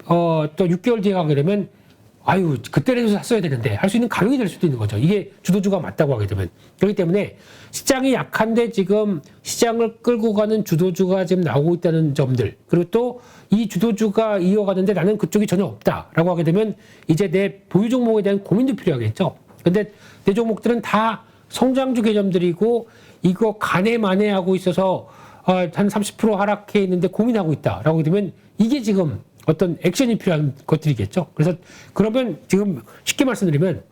또 6개월 뒤에 가게 되면 아유, 그때라도 샀어야 되는데 할 수 있는 가격이 될 수도 있는 거죠. 이게 주도주가 맞다고 하게 되면. 그렇기 때문에 시장이 약한데 지금 시장을 끌고 가는 주도주가 지금 나오고 있다는 점들, 그리고 또 이 주도주가 이어가는데 나는 그쪽이 전혀 없다라고 하게 되면 이제 내 보유 종목에 대한 고민도 필요하겠죠. 근데 내 종목들은 다 성장주 개념들이고 이거 가네마네하고 있어서 한 30% 하락해 있는데 고민하고 있다라고 하게 되면 이게 지금 어떤 액션이 필요한 것들이겠죠. 그래서 그러면 지금 쉽게 말씀드리면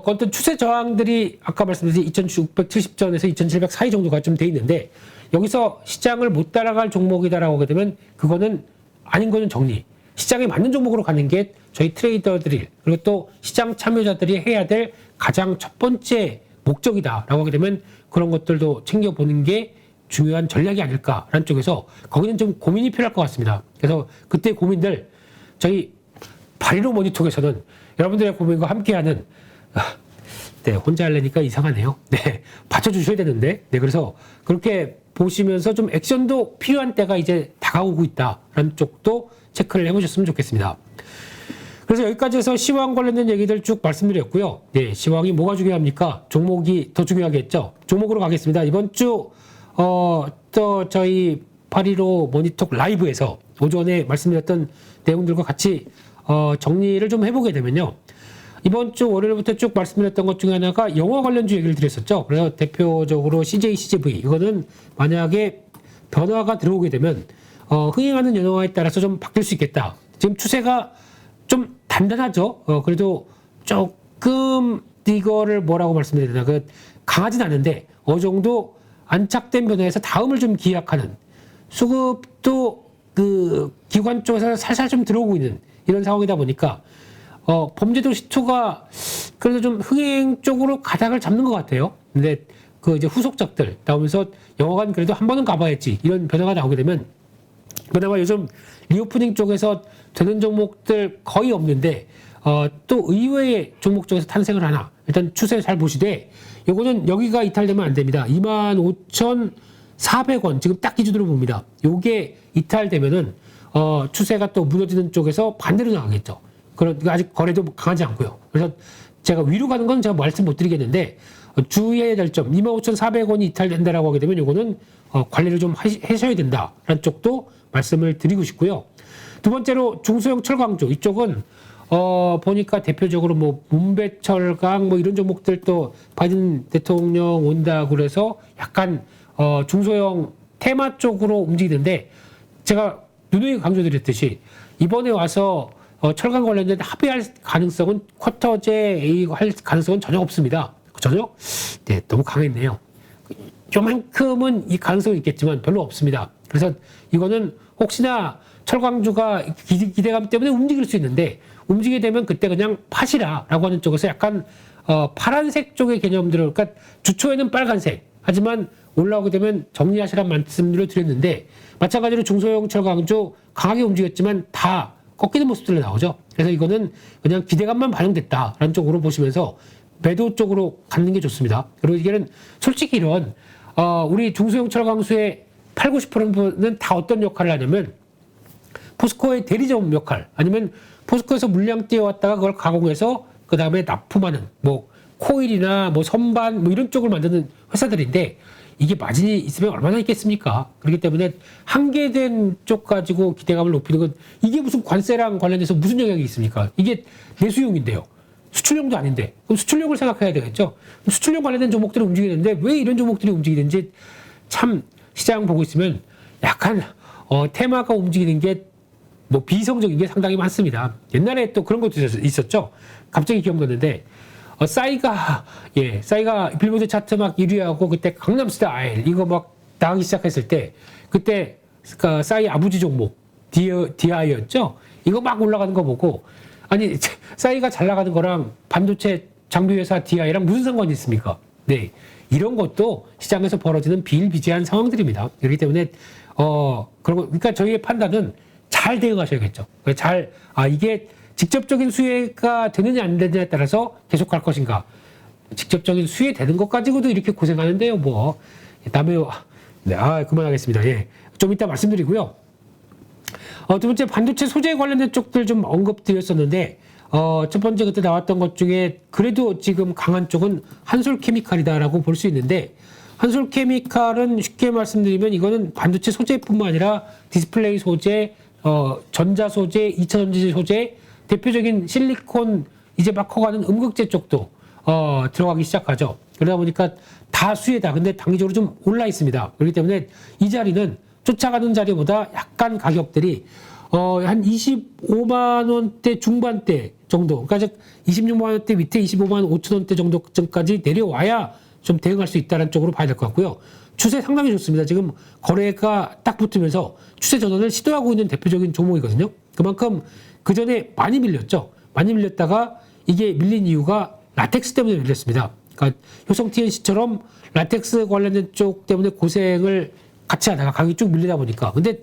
어떤 추세 저항들이 아까 말씀드린 2670전에서 2700 사이 정도가 좀 돼 있는데 여기서 시장을 못 따라갈 종목이다라고 하게 되면 그거는 아닌 거는 정리. 시장에 맞는 종목으로 가는 게 저희 트레이더들이 그리고 또 시장 참여자들이 해야 될 가장 첫 번째 목적이다라고 하게 되면 그런 것들도 챙겨보는 게 중요한 전략이 아닐까라는 쪽에서 거기는 좀 고민이 필요할 것 같습니다. 그래서 그때 고민들 저희 바리로 모니터에서는 여러분들의 고민과 함께하는 네, 혼자 하려니까 이상하네요. 네, 받쳐주셔야 되는데 네, 그래서 그렇게 보시면서 좀 액션도 필요한 때가 이제 다가오고 있다라는 쪽도 체크를 해보셨으면 좋겠습니다. 그래서 여기까지 해서 시황 관련된 얘기들 쭉 말씀드렸고요. 네, 시황이 뭐가 중요합니까? 종목이 더 중요하겠죠. 종목으로 가겠습니다. 이번 주 또 저희 8.15 모니터 라이브에서 오전에 말씀드렸던 내용들과 같이 정리를 좀 해보게 되면요. 이번 주 월요일부터 쭉 말씀드렸던 것 중에 하나가 영화 관련주 얘기를 드렸었죠. 그래서 대표적으로 CJ, CGV 이거는 만약에 변화가 들어오게 되면 흥행하는 영화에 따라서 좀 바뀔 수 있겠다. 지금 추세가 좀 단단하죠. 그래도 조금 이거를 뭐라고 말씀드려야 되나, 강하진 않은데 어느 정도 안착된 변화에서 다음을 좀 기약하는 수급도 기관 쪽에서 살살 좀 들어오고 있는 이런 상황이다 보니까 범죄도시2가 그래도 좀 흥행 쪽으로 가닥을 잡는 것 같아요. 근데 이제 후속작들 나오면서 영화관 그래도 한 번은 가봐야지 이런 변화가 나오게 되면 그나마 요즘 리오프닝 쪽에서 되는 종목들 거의 없는데 또 의외의 종목 쪽에서 탄생을 하나. 일단 추세 잘 보시되 요거는 여기가 이탈되면 안 됩니다. 25,400원 지금 딱 기준으로 봅니다. 요게 이탈되면은 추세가 또 무너지는 쪽에서 반대로 나가겠죠. 그러니까 아직 거래도 강하지 않고요. 그래서 제가 위로 가는 건 제가 말씀 못 드리겠는데 주의해야 될 점 25,400원이 이탈된다라고 하게 되면 요거는 관리를 좀 하셔야 된다라는 쪽도 말씀을 드리고 싶고요. 두 번째로 중소형 철강주 이쪽은 보니까 대표적으로 뭐 문배철강 뭐 이런 종목들 또 바이든 대통령 온다고 그래서 약간 중소형 테마 쪽으로 움직이는데 제가 누누이 강조드렸듯이 이번에 와서 철강 관련된 합의할 가능성은 쿼터제 A 할 가능성은 전혀 없습니다. 전혀? 네, 너무 강했네요. 요만큼은 이 가능성이 있겠지만 별로 없습니다. 그래서 이거는 혹시나 철강주가 기대감 때문에 움직일 수 있는데 움직이게 되면 그때 그냥 팥이라라고 하는 쪽에서 약간 파란색 쪽의 개념들을, 그러니까 주초에는 빨간색 하지만 올라오게 되면 정리하시라는 말씀을 드렸는데 마찬가지로 중소형 철강주 강하게 움직였지만 다 꺾이는 모습들이 나오죠. 그래서 이거는 그냥 기대감만 반영됐다라는 쪽으로 보시면서 매도 쪽으로 가는 게 좋습니다. 그리고 이게는 솔직히 이런 우리 중소형 철강수의 80~90%는 다 어떤 역할을 하냐면 포스코의 대리점 역할, 아니면 포스코에서 물량 띄워왔다가 그걸 가공해서 그 다음에 납품하는 뭐 코일이나 뭐 선반 뭐 이런 쪽을 만드는 회사들인데 이게 마진이 있으면 얼마나 있겠습니까? 그렇기 때문에 한계된 쪽 가지고 기대감을 높이는 건 이게 무슨 관세랑 관련해서 무슨 영향이 있습니까? 이게 내수용인데요. 수출용도 아닌데 그럼 수출용을 생각해야 되겠죠. 수출용 관련된 종목들이 움직이는데 왜 이런 종목들이 움직이는지 참 시장 보고 있으면 약간 테마가 움직이는 게 뭐 비이성적인 게 상당히 많습니다. 옛날에 또 그런 것도 있었죠. 갑자기 기억났는데 싸이가 빌보드 차트 막 1위하고 그때 강남스타일 이거 막 나가기 시작했을 때 그때 싸이 아버지 종목 디아이였죠. 이거 막 올라가는 거 보고 아니 싸이가 잘 나가는 거랑 반도체 장비 회사 디아이랑 무슨 상관이 있습니까? 네, 이런 것도 시장에서 벌어지는 비일비재한 상황들입니다. 그렇기 때문에 그러니까 저희의 판단은 잘 대응하셔야겠죠. 이게 직접적인 수혜가 되느냐 안 되느냐에 따라서 계속 갈 것인가. 직접적인 수혜 되는 것 가지고도 이렇게 고생하는데요. 뭐 다음에 네, 그만하겠습니다. 예, 좀 이따 말씀드리고요. 두 번째 반도체 소재 관련된 쪽들 좀 언급드렸었는데 첫 번째 그때 나왔던 것 중에 그래도 지금 강한 쪽은 한솔케미칼이다라고 볼 수 있는데 한솔케미칼은 쉽게 말씀드리면 이거는 반도체 소재뿐만 아니라 디스플레이 소재, 전자 소재, 2차 전지 소재, 대표적인 실리콘 이제 막 커가는 음극재 쪽도 들어가기 시작하죠. 그러다 보니까 다 수혜다. 근데 단기적으로 좀 올라 있습니다. 그렇기 때문에 이 자리는 쫓아가는 자리보다 약간 가격들이 한 25만 원대 중반대 정도, 그러니까 즉 26만 원대 밑에 25만 5천 원대 정도까지 내려와야 좀 대응할 수 있다는 쪽으로 봐야 될 것 같고요. 추세 상당히 좋습니다. 지금 거래가 딱 붙으면서 추세 전환을 시도하고 있는 대표적인 종목이거든요. 그만큼 그 전에 많이 밀렸죠. 많이 밀렸다가 이게 밀린 이유가 라텍스 때문에 밀렸습니다. 그러니까 효성 TNC처럼 라텍스 관련된 쪽 때문에 고생을 같이 하다가 가격이 쭉 밀리다 보니까. 근데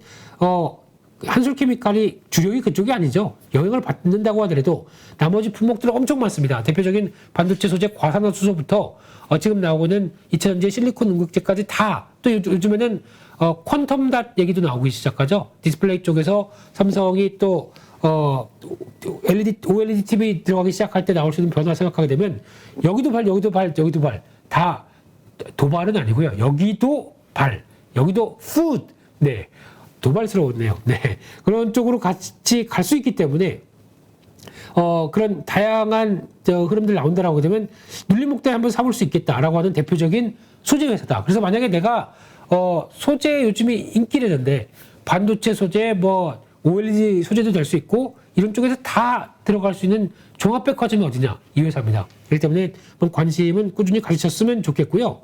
한솔케미칼이 주력이 그쪽이 아니죠. 영향을 받는다고 하더라도 나머지 품목들은 엄청 많습니다. 대표적인 반도체 소재 과산화수소부터 지금 나오고는 2차 전지 실리콘 음극재까지 다, 또 요즘에는 퀀텀닷 얘기도 나오기 시작하죠. 디스플레이 쪽에서 삼성이 또 OLED TV 들어가기 시작할 때 나올 수 있는 변화 생각하게 되면 여기도 발, 여기도 발, 여기도 발, 다 도발은 아니고요. 여기도 발, 여기도 풋, 네, 도발스러웠네요. 네, 그런 쪽으로 같이 갈 수 있기 때문에 그런 다양한 흐름들 나온다라고 되면 눌림목대 한번 사볼 수 있겠다라고 하는 대표적인 소재 회사다. 그래서 만약에 내가 소재 요즘이 인기래던데 반도체 소재 뭐 OLED 소재도 될 수 있고 이런 쪽에서 다 들어갈 수 있는 종합백화점이 어디냐? 이 회사입니다. 그렇기 때문에 관심은 꾸준히 가지셨으면 좋겠고요.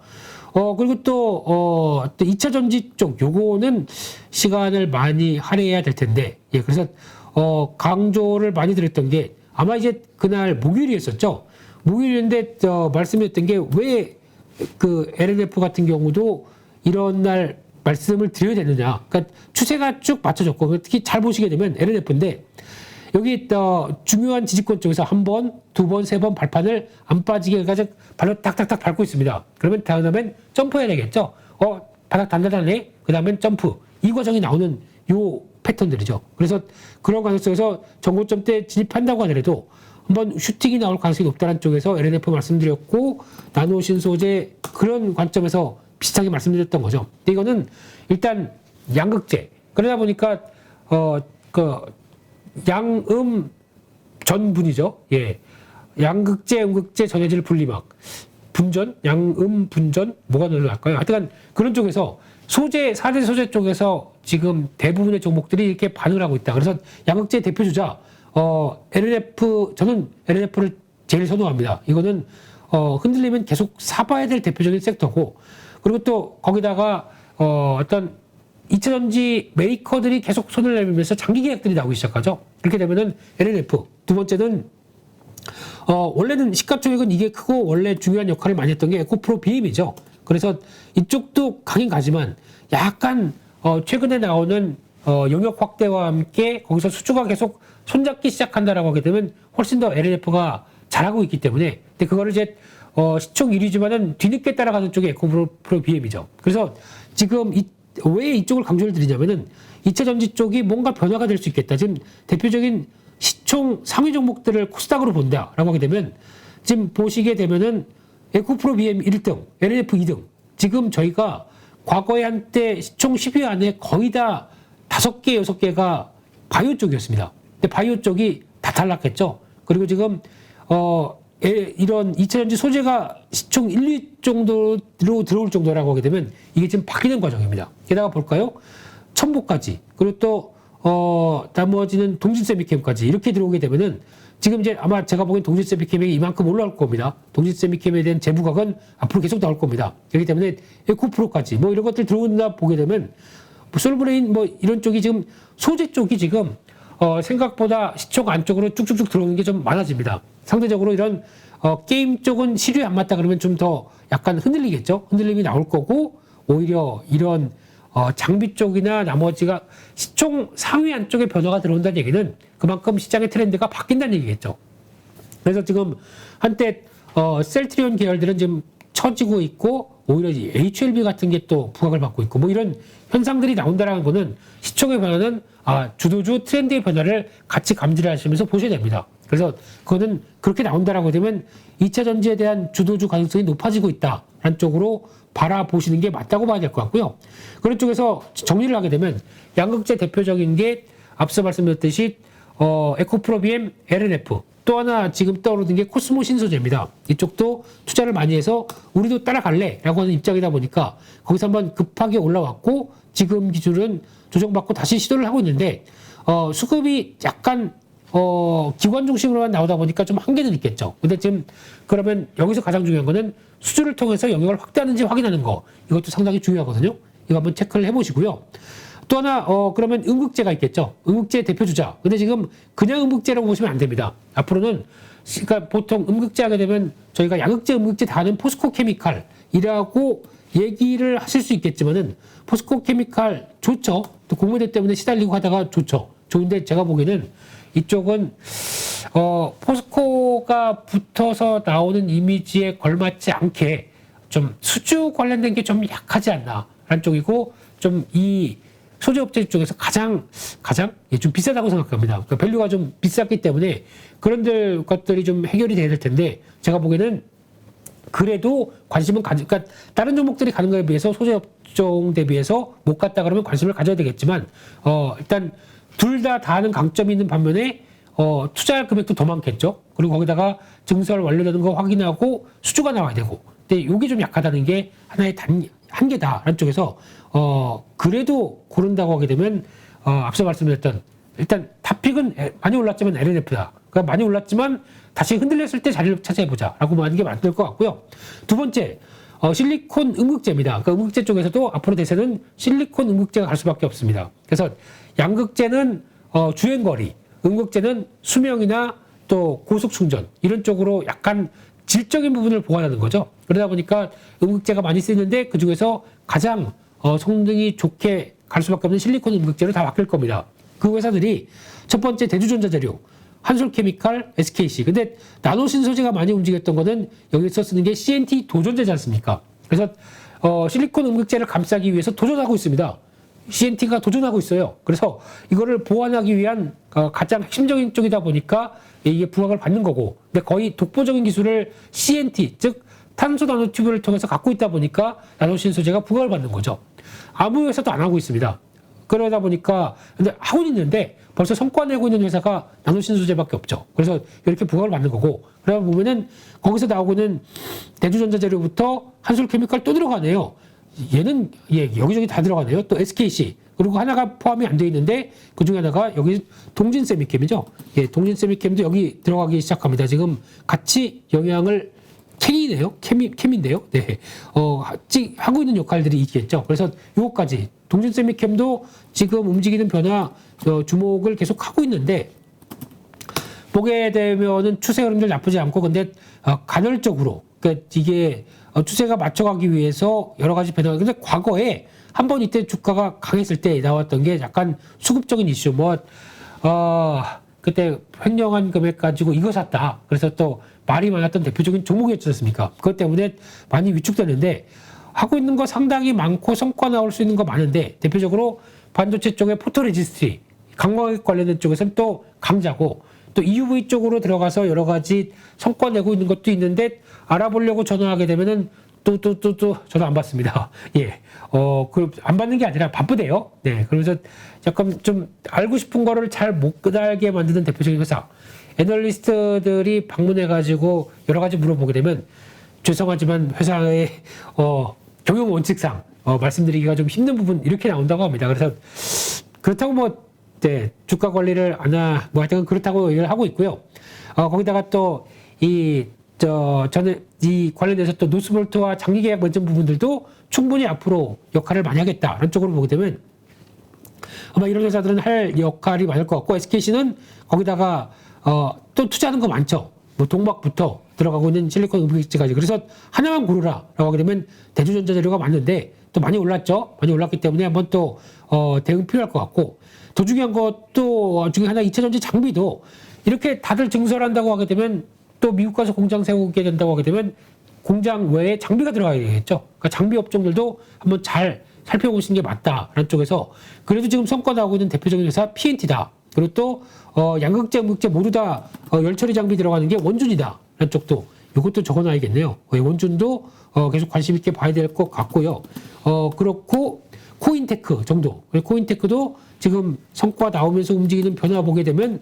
그리고 또 2차 전지 쪽 요거는 시간을 많이 할애해야 될 텐데, 예, 그래서 강조를 많이 드렸던 게 아마 이제 그날 목요일이었었죠. 목요일인데 말씀드렸던 게 왜 그 LNF 같은 경우도 이런 날 말씀을 드려야 되느냐. 그러니까 추세가 쭉 맞춰졌고 특히 잘 보시게 되면 LNF인데 여기 중요한 지지권 쪽에서 한 번, 두 번, 세 번 발판을 안 빠지게 해가지고 발로 딱딱딱 밟고 있습니다. 그러면 다음엔 점프해야 되겠죠. 바닥 단단하네. 그 다음엔 점프. 이 과정이 나오는 요 패턴들이죠. 그래서 그런 가능성에서 정고점 때 진입한다고 하더라도 한번 슈팅이 나올 가능성이 높다는 쪽에서 LNF 말씀드렸고 나노 신소재 그런 관점에서 비슷하게 말씀드렸던 거죠. 근데 이거는 일단 양극재. 그러다 보니까 양음 전분이죠. 예. 양극재, 음극재, 전해질 분리막. 분전? 양음 분전? 뭐가 늘어날까요? 하여튼 그런 쪽에서 소재, 4대 소재 쪽에서 지금 대부분의 종목들이 이렇게 반응을 하고 있다. 그래서 양극재 대표주자, LNF, 저는 LNF를 제일 선호합니다. 이거는, 흔들리면 계속 사봐야 될 대표적인 섹터고, 그리고 또 거기다가, 어떤 2차 전지 메이커들이 계속 손을 내밀면서 장기 계약들이 나오기 시작하죠. 그렇게 되면은 LNF. 두 번째는, 원래는 시가총액은 이게 크고 원래 중요한 역할을 많이 했던 게 에코프로 BM이죠. 그래서 이쪽도 가긴 가지만 약간, 최근에 나오는, 영역 확대와 함께 거기서 수주가 계속 손잡기 시작한다라고 하게 되면 훨씬 더 LNF가 잘하고 있기 때문에, 근데 그거를 이제, 시총 1위지만은 뒤늦게 따라가는 쪽이 에코프로 BM이죠. 그래서 지금 왜 이쪽을 강조를 드리냐면은 2차 전지 쪽이 뭔가 변화가 될 수 있겠다. 지금 대표적인 시총 상위 종목들을 코스닥으로 본다라고 하게 되면 지금 보시게 되면은 에코프로 BM 1등, LNF 2등. 지금 저희가 과거에 한때 시총 10위 안에 거의 다 5개, 6개가 바이오 쪽이었습니다. 근데 바이오 쪽이 다 탈락했죠. 그리고 지금 이런 2차 전지 소재가 시총 1, 2위 정도로 들어올 정도라고 하게 되면 이게 지금 바뀌는 과정입니다. 게다가 볼까요? 첨보까지, 그리고 또 나머지는 동진세미캠까지 이렇게 들어오게 되면은 지금 이제 아마 제가 보기엔 동진세미캠이 이만큼 올라올 겁니다. 동진세미캠에 대한 재부각은 앞으로 계속 나올 겁니다. 그렇기 때문에 에코프로까지 뭐 이런 것들 들어온다 보게 되면 솔브레인 뭐 이런 쪽이 지금 소재 쪽이 지금 생각보다 시총 안쪽으로 쭉쭉쭉 들어오는 게 좀 많아집니다. 상대적으로 이런 게임 쪽은 시류에 안 맞다 그러면 좀 더 약간 흔들리겠죠. 흔들림이 나올 거고 오히려 이런 장비 쪽이나 나머지가 시총 상위 안쪽에 변화가 들어온다는 얘기는 그만큼 시장의 트렌드가 바뀐다는 얘기겠죠. 그래서 지금 한때 셀트리온 계열들은 지금 처지고 있고 오히려 HLB 같은 게 또 부각을 받고 있고 뭐 이런 현상들이 나온다라는 거는 시총의 변화는 주도주 트렌드의 변화를 같이 감지를 하시면서 보셔야 됩니다. 그래서 그거는 그렇게 나온다라고 되면 2차 전지에 대한 주도주 가능성이 높아지고 있다라는 쪽으로 바라보시는 게 맞다고 봐야 될 것 같고요. 그런 쪽에서 정리를 하게 되면 양극재 대표적인 게 앞서 말씀드렸듯이 에코프로비엠 LNF 또 하나 지금 떠오르는 게 코스모 신소재입니다. 이쪽도 투자를 많이 해서 우리도 따라갈래 라고 하는 입장이다 보니까 거기서 한번 급하게 올라왔고 지금 기준은 조정받고 다시 시도를 하고 있는데 수급이 약간 기관 중심으로만 나오다 보니까 좀 한계는 있겠죠. 근데 지금 그러면 여기서 가장 중요한 거는 수주를 통해서 영역을 확대하는지 확인하는 거 이것도 상당히 중요하거든요. 이거 한번 체크를 해보시고요. 또 하나 그러면 음극재가 있겠죠. 음극재 대표 주자. 근데 지금 그냥 음극재라고 보시면 안 됩니다. 앞으로는 그러니까 보통 음극재 하게 되면 저희가 양극재, 음극재 다 하는 포스코 케미칼이라고 얘기를 하실 수 있겠지만은 포스코 케미칼 좋죠. 또 공매도 때문에 시달리고 하다가 좋죠. 좋은데 제가 보기에는 이쪽은 포스코가 붙어서 나오는 이미지에 걸맞지 않게 좀 수주 관련된 게 좀 약하지 않나라는 쪽이고 좀 이 소재업체 쪽에서 가장 좀 비싸다고 생각합니다. 그러니까 밸류가 좀 비쌌기 때문에 그런 것들이 좀 해결이 돼야 될 텐데 제가 보기에는 그래도 관심은 그러니까 다른 종목들이 가는 거에 비해서 소재업종 대비해서 못 갔다 그러면 관심을 가져야 되겠지만 일단 둘 다 하는 강점이 있는 반면에 투자할 금액도 더 많겠죠. 그리고 거기다가 증설 완료되는 거 확인하고 수주가 나와야 되고. 근데 이게 좀 약하다는 게 하나의 한계다라는 쪽에서 그래도 고른다고 하게 되면 앞서 말씀드렸던 일단 탑픽은 많이 올랐지만 LNF다. 그러니까 많이 올랐지만 다시 흔들렸을 때 자리를 차지해보자라고 하는 게 맞을 것 같고요. 두 번째 실리콘 음극재입니다. 그러니까 음극재 쪽에서도 앞으로 대세는 실리콘 음극재가 갈 수밖에 없습니다. 그래서 양극재는 주행거리, 음극재는 수명이나 또 고속 충전 이런 쪽으로 약간 질적인 부분을 보완하는 거죠. 그러다 보니까 음극재가 많이 쓰이는데 그 중에서 가장 성능이 좋게 갈 수밖에 없는 실리콘 음극재로 다 바뀔 겁니다. 그 회사들이 첫 번째 대주전자재료, 한솔케미칼, SKC. 근데 나노 신소재가 많이 움직였던 거는 여기서 쓰는 게 CNT 도전제지 않습니까? 그래서 실리콘 음극재를 감싸기 위해서 도전하고 있습니다. CNT가 도전하고 있어요. 그래서 이거를 보완하기 위한 가장 핵심적인 쪽이다 보니까 이게 부각을 받는 거고, 근데 거의 독보적인 기술을 CNT, 즉 탄소 나노튜브를 통해서 갖고 있다 보니까 나노신 소재가 부각을 받는 거죠. 아무 회사도 안 하고 있습니다. 그러다 보니까 근데 하고 있는데 벌써 성과 내고 있는 회사가 나노신 소재밖에 없죠. 그래서 이렇게 부각을 받는 거고, 그러다 보면은 거기서 나오고는 대주전자재료부터 한솔케미칼 또 들어가네요. 얘는 여기저기 다 들어가네요. 또 SKC 그리고 하나가 포함이 안 돼 있는데 그 중에 하나가 여기 동진세미캠이죠. 동진세미캠도 여기 들어가기 시작합니다. 지금 같이 영향을 캠이네요. 캠인데요. 네, 하고 있는 역할들이 있겠죠. 그래서 요거까지 동진세미캠도 지금 움직이는 변화 주목을 계속 하고 있는데 보게 되면은 추세 흐름들 나쁘지 않고 근데 간헐적으로 그러니까 이게 추세가 맞춰가기 위해서 여러 가지 변화가 근데 과거에 한번 이때 주가가 강했을 때 나왔던 게 약간 수급적인 이슈 그때 횡령한 금액 가지고 이거 샀다 그래서 또 말이 많았던 대표적인 종목이었지 않습니까? 그것 때문에 많이 위축되는데 하고 있는 거 상당히 많고 성과 나올 수 있는 거 많은데 대표적으로 반도체 쪽에 포토레지스트리 강광액 관련된 쪽에서는 또 강자고 또 EUV 쪽으로 들어가서 여러 가지 성과 내고 있는 것도 있는데 알아보려고 전화하게 되면은 또 전화 안 받습니다. 예. 안 받는 게 아니라 바쁘대요. 네. 그러면서 약간 좀 알고 싶은 거를 잘 못 알게 만드는 대표적인 회사. 애널리스트들이 방문해가지고 여러 가지 물어보게 되면 죄송하지만 회사의 경영 원칙상 말씀드리기가 좀 힘든 부분 이렇게 나온다고 합니다. 그래서 그렇다고 네, 주가 관리를 하여튼 그렇다고 얘기를 하고 있고요. 거기다가 또 저는 이 관련해서 또 노스볼트와 장기 계약 맺은 부분들도 충분히 앞으로 역할을 많이 하겠다. 이런 쪽으로 보게 되면 아마 이런 회사들은 할 역할이 많을 것 같고 SKC는 거기다가 또 투자하는 거 많죠. 동막부터 들어가고 있는 실리콘 음극재까지. 그래서 하나만 고르라 라고 하게 되면 대주전자재료가 많은데 또 많이 올랐죠. 많이 올랐기 때문에 한번 또 대응 필요할 것 같고, 더 중요한 것도 중에 하나 2차전지 장비도 이렇게 다들 증설을 한다고 하게 되면 또 미국 가서 공장 세우게 된다고 하게 되면 공장 외에 장비가 들어가야 되겠죠. 그러니까 장비 업종들도 한번 잘 살펴보시는 게 맞다라는 쪽에서, 그래도 지금 성과 나오고 있는 대표적인 회사 PNT다. 그리고 또 양극재, 음극재 모두 다 열처리 장비 들어가는 게 원준이다 라는 쪽도 이것도 적어놔야겠네요. 원준도 계속 관심 있게 봐야 될 것 같고요. 그렇고 코인테크 정도, 코인테크도 지금 성과 나오면서 움직이는 변화 보게 되면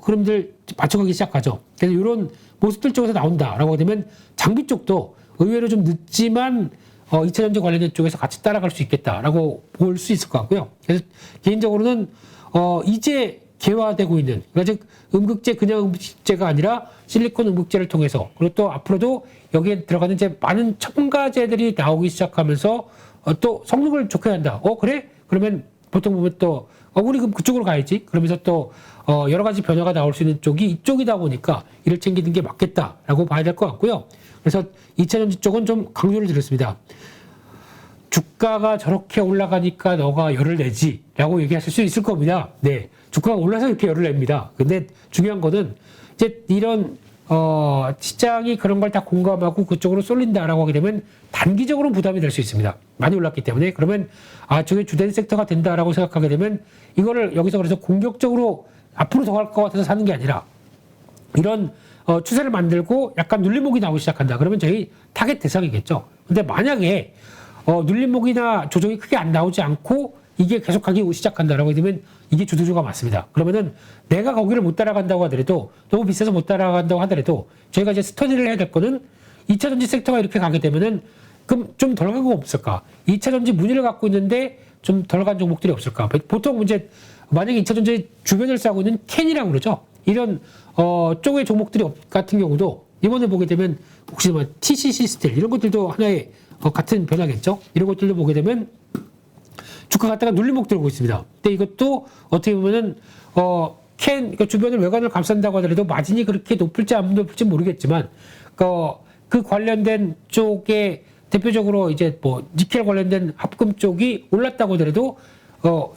흐름들 맞춰가기 시작하죠. 그래서 이런 모습들 쪽에서 나온다라고 되면 장비 쪽도 의외로 좀 늦지만 2차전지 관련된 쪽에서 같이 따라갈 수 있겠다라고 볼 수 있을 것 같고요. 그래서 개인적으로는 이제 개화되고 있는, 그러니까 즉 음극재, 그냥 음극재가 아니라 실리콘 음극재를 통해서, 그리고 또 앞으로도 여기에 들어가는 이제 많은 첨가재들이 나오기 시작하면서 또 성능을 좋게 한다. 그래? 그러면 보통 보면 또 우리 그럼 그쪽으로 가야지. 그러면서 또 여러 가지 변화가 나올 수 있는 쪽이 이쪽이다 보니까 이를 챙기는 게 맞겠다라고 봐야 될 것 같고요. 그래서 2차전지 쪽은 좀 강조를 드렸습니다. 주가가 저렇게 올라가니까 너가 열을 내지라고 얘기하실 수 있을 겁니다. 네, 주가가 올라서 이렇게 열을 냅니다. 근데 중요한 거는 이제 이런 시장이 그런 걸 다 공감하고 그쪽으로 쏠린다라고 하게 되면 단기적으로는 부담이 될 수 있습니다. 많이 올랐기 때문에. 그러면 저게 주된 섹터가 된다라고 생각하게 되면 이거를 여기서 그래서 공격적으로 앞으로 더 갈 것 같아서 사는 게 아니라 이런 추세를 만들고 약간 눌림목이 나오기 시작한다. 그러면 저희 타겟 대상이겠죠. 근데 만약에 눌림목이나 조정이 크게 안 나오지 않고 이게 계속하기 시작한다라고 되면 이게 주도주가 맞습니다. 그러면은 내가 거기를 못 따라간다고 하더라도, 너무 비싸서 못 따라간다고 하더라도 저희가 이제 스터디를 해야 될 거는 2차전지 섹터가 이렇게 가게 되면은 그럼 좀 덜 간 거 없을까? 2차전지 문의를 갖고 있는데 좀 덜 간 종목들이 없을까? 보통 이제 만약에 2차전지 주변을 싸고 있는 캔이라고 그러죠. 이런 쪽의 종목들이 같은 경우도 이번에 보게 되면 혹시 뭐 TCC 스틸 이런 것들도 하나의 같은 변화겠죠. 이런 것들도 보게 되면 주가 갖다가 눌림목 들고 있습니다. 근데 이것도 어떻게 보면은 그러니까 주변을 외관을 감싼다고 하더라도 마진이 그렇게 높을지 안 높을지 모르겠지만 그 관련된 쪽에 대표적으로 이제 뭐 니켈 관련된 합금 쪽이 올랐다고 하더라도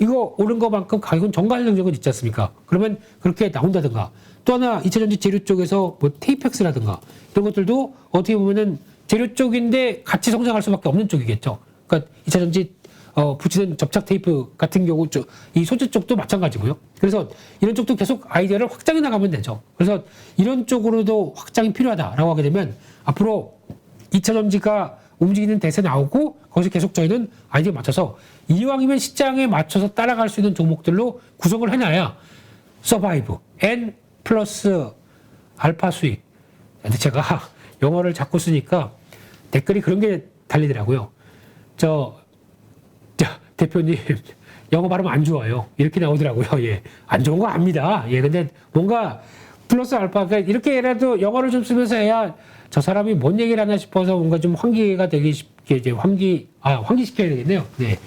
이거 오른 것만큼 가격은 정가할 능력은 있지 않습니까? 그러면 그렇게 나온다든가, 또 하나 2차전지 재료 쪽에서 뭐 테이펙스라든가 이런 것들도 어떻게 보면은 재료 쪽인데 같이 성장할 수밖에 없는 쪽이겠죠. 그러니까 2차전지 붙이는 접착 테이프 같은 경우 이 소재 쪽도 마찬가지고요. 그래서 이런 쪽도 계속 아이디어를 확장해 나가면 되죠. 그래서 이런 쪽으로도 확장이 필요하다라고 하게 되면 앞으로 2차전지가 움직이는 대세 나오고 거기서 계속 저희는 아이디어 맞춰서 이왕이면 시장에 맞춰서 따라갈 수 있는 종목들로 구성을 해놔야 서바이브, N 플러스 알파 수익. 근데 제가 영어를 자꾸 쓰니까 댓글이 그런 게 달리더라고요. 대표님, 영어 발음 안 좋아요. 이렇게 나오더라고요. 예. 안 좋은 거 압니다. 예. 근데 뭔가 플러스 알파가 이렇게라도 영어를 좀 쓰면서 해야 저 사람이 뭔 얘기를 하나 싶어서 뭔가 좀 환기가 되게 쉽게 이제 환기시켜야 되겠네요. 네.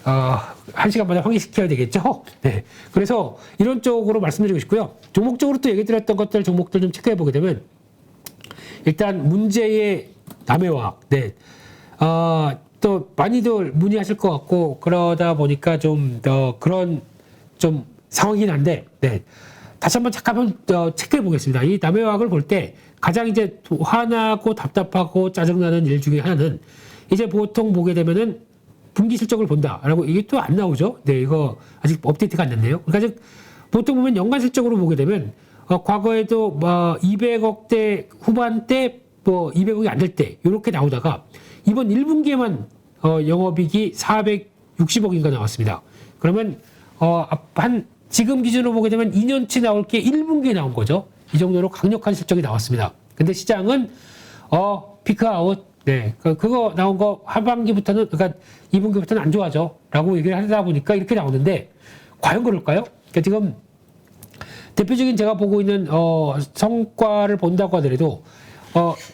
1시간마다 환기시켜야 되겠죠? 네. 그래서 이런 쪽으로 말씀드리고 싶고요. 종목적으로 또 얘기 드렸던 종목들 좀 체크해 보게 되면 일단 문제의 남해화학. 네. 또 많이들 문의하실 것 같고 그러다 보니까 좀 그런 좀 상황이긴 한데, 네. 다시 한번 잠깐 체크해 보겠습니다. 이 남해화학을 볼 때 가장 이제 화나고 답답하고 짜증나는 일 중에 하나는 이제 보통 보게 되면은 분기 실적을 본다라고 이게 또 안 나오죠. 네, 이거 아직 업데이트가 안 됐네요. 그러니까 보통 보면 연간 실적으로 보게 되면 과거에도 뭐 200억대 후반대 뭐 200억이 안 될 때 이렇게 나오다가 이번 1분기에만 영업이익이 460억인가 나왔습니다. 그러면 지금 기준으로 보게 되면 2년치 나올 게 1분기에 나온 거죠. 이 정도로 강력한 실적이 나왔습니다. 근데 시장은 피크아웃, 네, 그거 나온 거 하반기부터는, 그러니까 2분기부터는 안 좋아져 라고 얘기를 하다 보니까 이렇게 나오는데 과연 그럴까요? 그러니까 지금 대표적인 제가 보고 있는 성과를 본다고 하더라도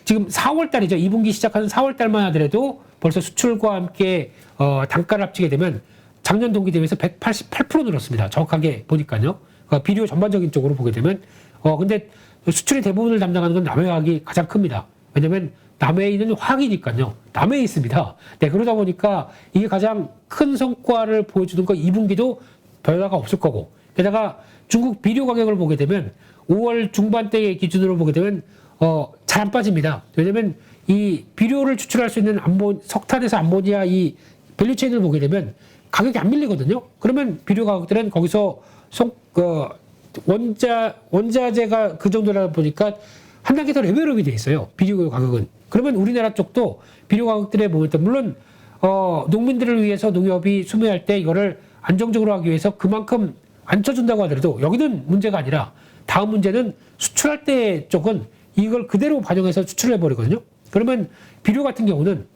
지금 4월 달이죠. 2분기 시작하는 4월 달만 하더라도 벌써 수출과 함께 단가를 합치게 되면 작년 동기 대비해서 188% 늘었습니다. 정확하게 보니까요. 그러니까 비료 전반적인 쪽으로 보게 되면 근데 수출의 대부분을 담당하는 건 남해화학이 가장 큽니다. 왜냐면 남해에 있는 화학이니까요. 남해에 있습니다. 네, 그러다 보니까 이게 가장 큰 성과를 보여주는 거 2분기도 변화가 없을 거고, 게다가 중국 비료 가격을 보게 되면 5월 중반대 기준으로 보게 되면 잘 안 빠집니다. 왜냐면 이 비료를 추출할 수 있는 석탄에서 암모니아 이 밸류체인을 보게 되면 가격이 안 밀리거든요. 그러면 비료 가격들은 거기서 원자재가 그 정도라 보니까 한 단계 더 레벨업이 돼 있어요. 비료 가격은. 그러면 우리나라 쪽도 비료 가격들의 모멘텀, 물론 농민들을 위해서 농협이 수매할 때 이거를 안정적으로 하기 위해서 그만큼 안 쳐준다고 하더라도 여기는 문제가 아니라 다음 문제는 수출할 때 쪽은 이걸 그대로 반영해서 수출을 해버리거든요. 그러면 비료 같은 경우는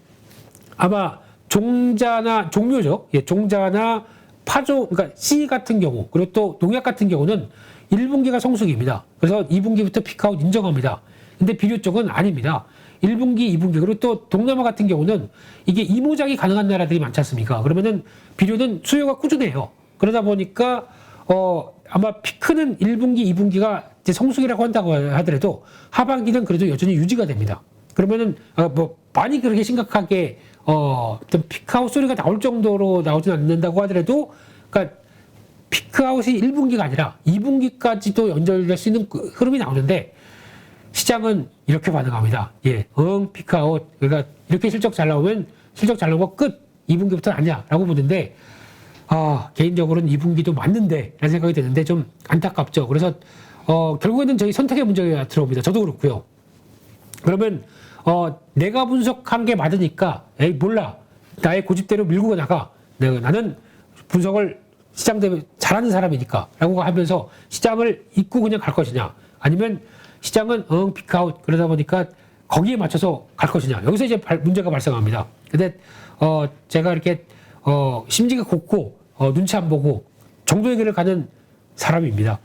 아마 종자나 종묘죠. 예, 종자나 파종, 그러니까 씨 같은 경우, 그리고 또 농약 같은 경우는 1분기가 성수기입니다. 그래서 2분기부터 피크아웃 인정합니다. 근데 비료 쪽은 아닙니다. 1분기, 2분기, 그리고 또 동남아 같은 경우는 이게 이모작이 가능한 나라들이 많지 않습니까? 그러면은 비료는 수요가 꾸준해요. 그러다 보니까 아마 피크는 1분기, 2분기가 이제 성수기라고 한다고 하더라도 하반기는 그래도 여전히 유지가 됩니다. 그러면은 많이 그렇게 심각하게 어떤 피크아웃 소리가 나올 정도로 나오진 않는다고 하더라도, 그러니까 피크아웃이 1분기가 아니라 2분기까지도 연결될 수 있는 그 흐름이 나오는데 시장은 이렇게 반응합니다. 예, 피크아웃. 그러니까 이렇게 실적 잘 나오면 실적 잘 나오고 끝. 2분기부터는 아니야라고 보는데 개인적으로는 2분기도 맞는데 라는 생각이 드는데 좀 안타깝죠. 그래서 결국에는 저희 선택의 문제가 들어옵니다. 저도 그렇고요. 그러면 내가 분석한 게 맞으니까 에이 몰라. 나의 고집대로 밀고 나가. 나는 분석을 시장 대비 잘하는 사람이니까 라고 하면서 시장을 잊고 그냥 갈 것이냐, 아니면 시장은 피크아웃 그러다 보니까 거기에 맞춰서 갈 것이냐. 여기서 이제 문제가 발생합니다. 근데 제가 이렇게 심지가 곱고 눈치 안 보고 정도의 길을 가는 사람입니다.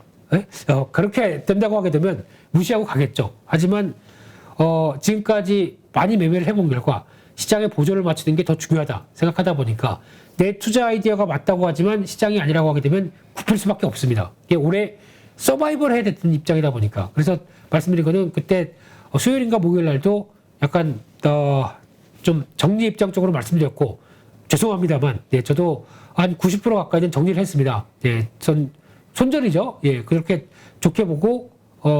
그렇게 된다고 하게 되면 무시하고 가겠죠. 하지만 지금까지 많이 매매를 해본 결과 시장의 보조를 맞추는 게 더 중요하다 생각하다 보니까 내 투자 아이디어가 맞다고 하지만 시장이 아니라고 하게 되면 굽힐 수밖에 없습니다. 이게 올해 서바이벌 해야 되는 입장이다 보니까. 그래서 말씀드린 거는 그때 수요일인가 목요일 날도 약간 좀 정리 입장 쪽으로 말씀드렸고 죄송합니다만, 네, 저도 한 90% 가까이는 정리를 했습니다. 예, 전 손절이죠. 예, 그렇게 좋게 보고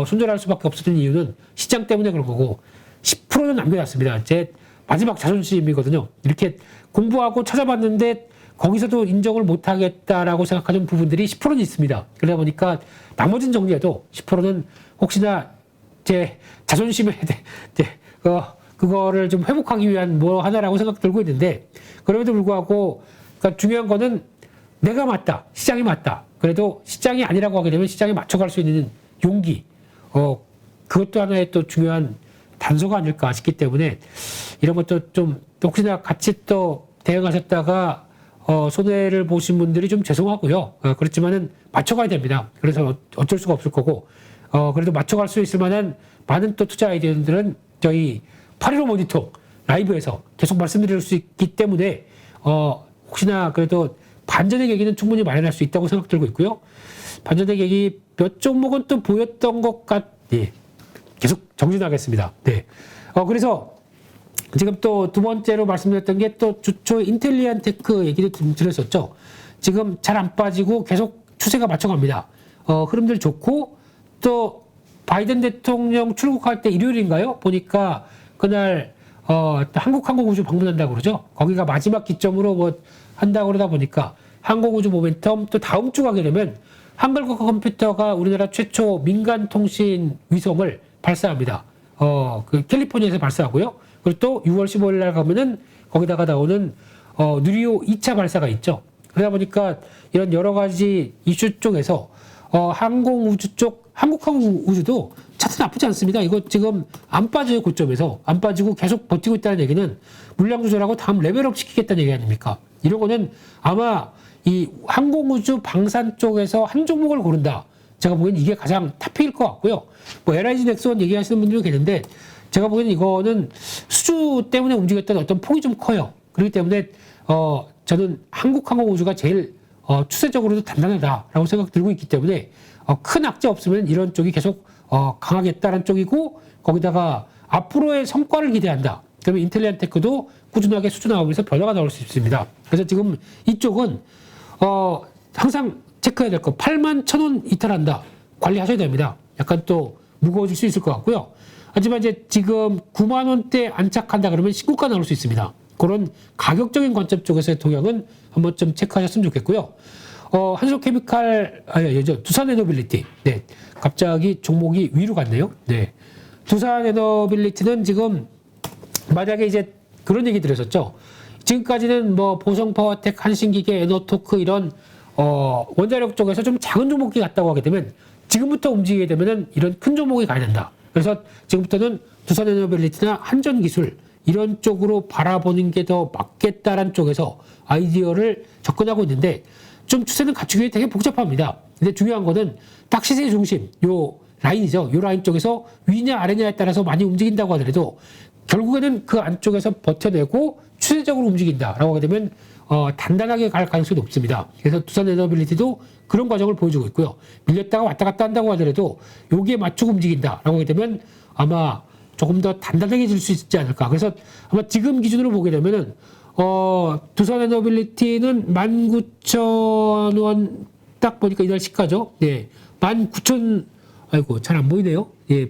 손절할 수밖에 없었던 이유는 시장 때문에 그런 거고 10%는 남겨놨습니다. 제 마지막 자존심이거든요. 이렇게 공부하고 찾아봤는데 거기서도 인정을 못하겠다라고 생각하는 부분들이 10%는 있습니다. 그러다 보니까 나머지는 정리해도 10%는 혹시나 제 자존심에 그거를 좀 회복하기 위한 뭐 하나라고 생각 들고 있는데, 그럼에도 불구하고 그러니까 중요한 거는 내가 맞다, 시장이 맞다. 그래도 시장이 아니라고 하게 되면 시장에 맞춰갈 수 있는 용기, 그것도 하나의 또 중요한 단서가 아닐까 싶기 때문에 이런 것도 좀 혹시나 같이 또 대응하셨다가 손해를 보신 분들이 좀 죄송하고요. 그렇지만은 맞춰가야 됩니다. 그래서 어쩔 수가 없을 거고, 그래도 맞춰갈 수 있을 만한 많은 또 투자 아이디어들은 저희 8.15 모니터 라이브에서 계속 말씀드릴 수 있기 때문에 혹시나 그래도 반전의 계기는 충분히 마련할 수 있다고 생각 들고 있고요. 반전의 계기 몇 종목은 또 보였던 것 예, 계속 정진하겠습니다. 네. 그래서 지금 또 두 번째로 말씀드렸던 게 또 주초 인텔리안 테크 얘기도 드렸었죠. 지금 잘 안 빠지고 계속 추세가 맞춰갑니다. 흐름들 좋고, 또 바이든 대통령 출국할 때 일요일인가요? 보니까 그날 한국항공우주 방문한다고 그러죠. 거기가 마지막 기점으로 뭐 한다고 그러다 보니까 항공우주 모멘텀, 또 다음 주 가게 되면 한글과 컴퓨터가 우리나라 최초 민간 통신 위성을 발사합니다. 그 캘리포니아에서 발사하고요. 그리고 또 6월 15일 날 가면은 거기다가 나오는 누리호 2차 발사가 있죠. 그러다 보니까 이런 여러 가지 이슈 쪽에서 항공우주 쪽, 한국항공우주도 차트 나쁘지 않습니다. 이거 지금 안 빠져요. 고점에서 안 빠지고 계속 버티고 있다는 얘기는 물량 조절하고 다음 레벨업 시키겠다는 얘기 아닙니까? 이런 거는 아마 이 항공우주 방산 쪽에서 한 종목을 고른다. 제가 보기엔 이게 가장 탑픽일 것 같고요. 뭐 LIG 넥스원 얘기하시는 분들도 계는데 제가 보기엔 이거는 수주 때문에 움직였던 어떤 폭이 좀 커요. 그렇기 때문에 저는 한국항공우주가 제일 추세적으로도 단단하다라고 생각 들고 있기 때문에 큰 악재 없으면 이런 쪽이 계속 강하겠다는 쪽이고, 거기다가 앞으로의 성과를 기대한다. 그러면 인텔리안테크도 꾸준하게 수준화하면서 변화가 나올 수 있습니다. 그래서 지금 이쪽은 항상 체크해야 될 거 81,000원 이탈한다. 관리하셔야 됩니다. 약간 또 무거워질 수 있을 것 같고요. 하지만 이제 지금 9만 원대 안착한다 그러면 신고가 나올 수 있습니다. 그런 가격적인 관점 쪽에서의 동향은 한번 좀 체크하셨으면 좋겠고요. 한솔케미칼, 두산에너빌리티. 네. 갑자기 종목이 위로 갔네요. 네. 두산에너빌리티는 지금 만약에 이제 그런 얘기 드렸었죠. 지금까지는 뭐 보성파워텍, 한신기계, 에너토크 이런 원자력 쪽에서 좀 작은 종목이 갔다고 하게 되면 지금부터 움직이게 되면은 이런 큰 종목이 가야 된다. 그래서 지금부터는 두산에너빌리티나 한전기술 이런 쪽으로 바라보는 게 더 맞겠다라는 쪽에서 아이디어를 접근하고 있는데 좀 추세는 갖추기 되게 복잡합니다. 근데 중요한 거는 딱 시세 중심 요 라인이죠. 요 라인 쪽에서 위냐 아래냐에 따라서 많이 움직인다고 하더라도 결국에는 그 안쪽에서 버텨내고 추세적으로 움직인다라고 하게 되면 단단하게 갈 가능성이 높습니다. 그래서 두산에너빌리티도 그런 과정을 보여주고 있고요. 밀렸다가 왔다 갔다 한다고 하더라도 여기에 맞추고 움직인다라고 하게 되면 아마 조금 더 단단해질 수 있지 않을까. 그래서 아마 지금 기준으로 보게 되면은 두산에너빌리티는 19,000원 딱 보니까 이날 시가죠. 네. 19,000 아이고 잘 안 보이네요. 예.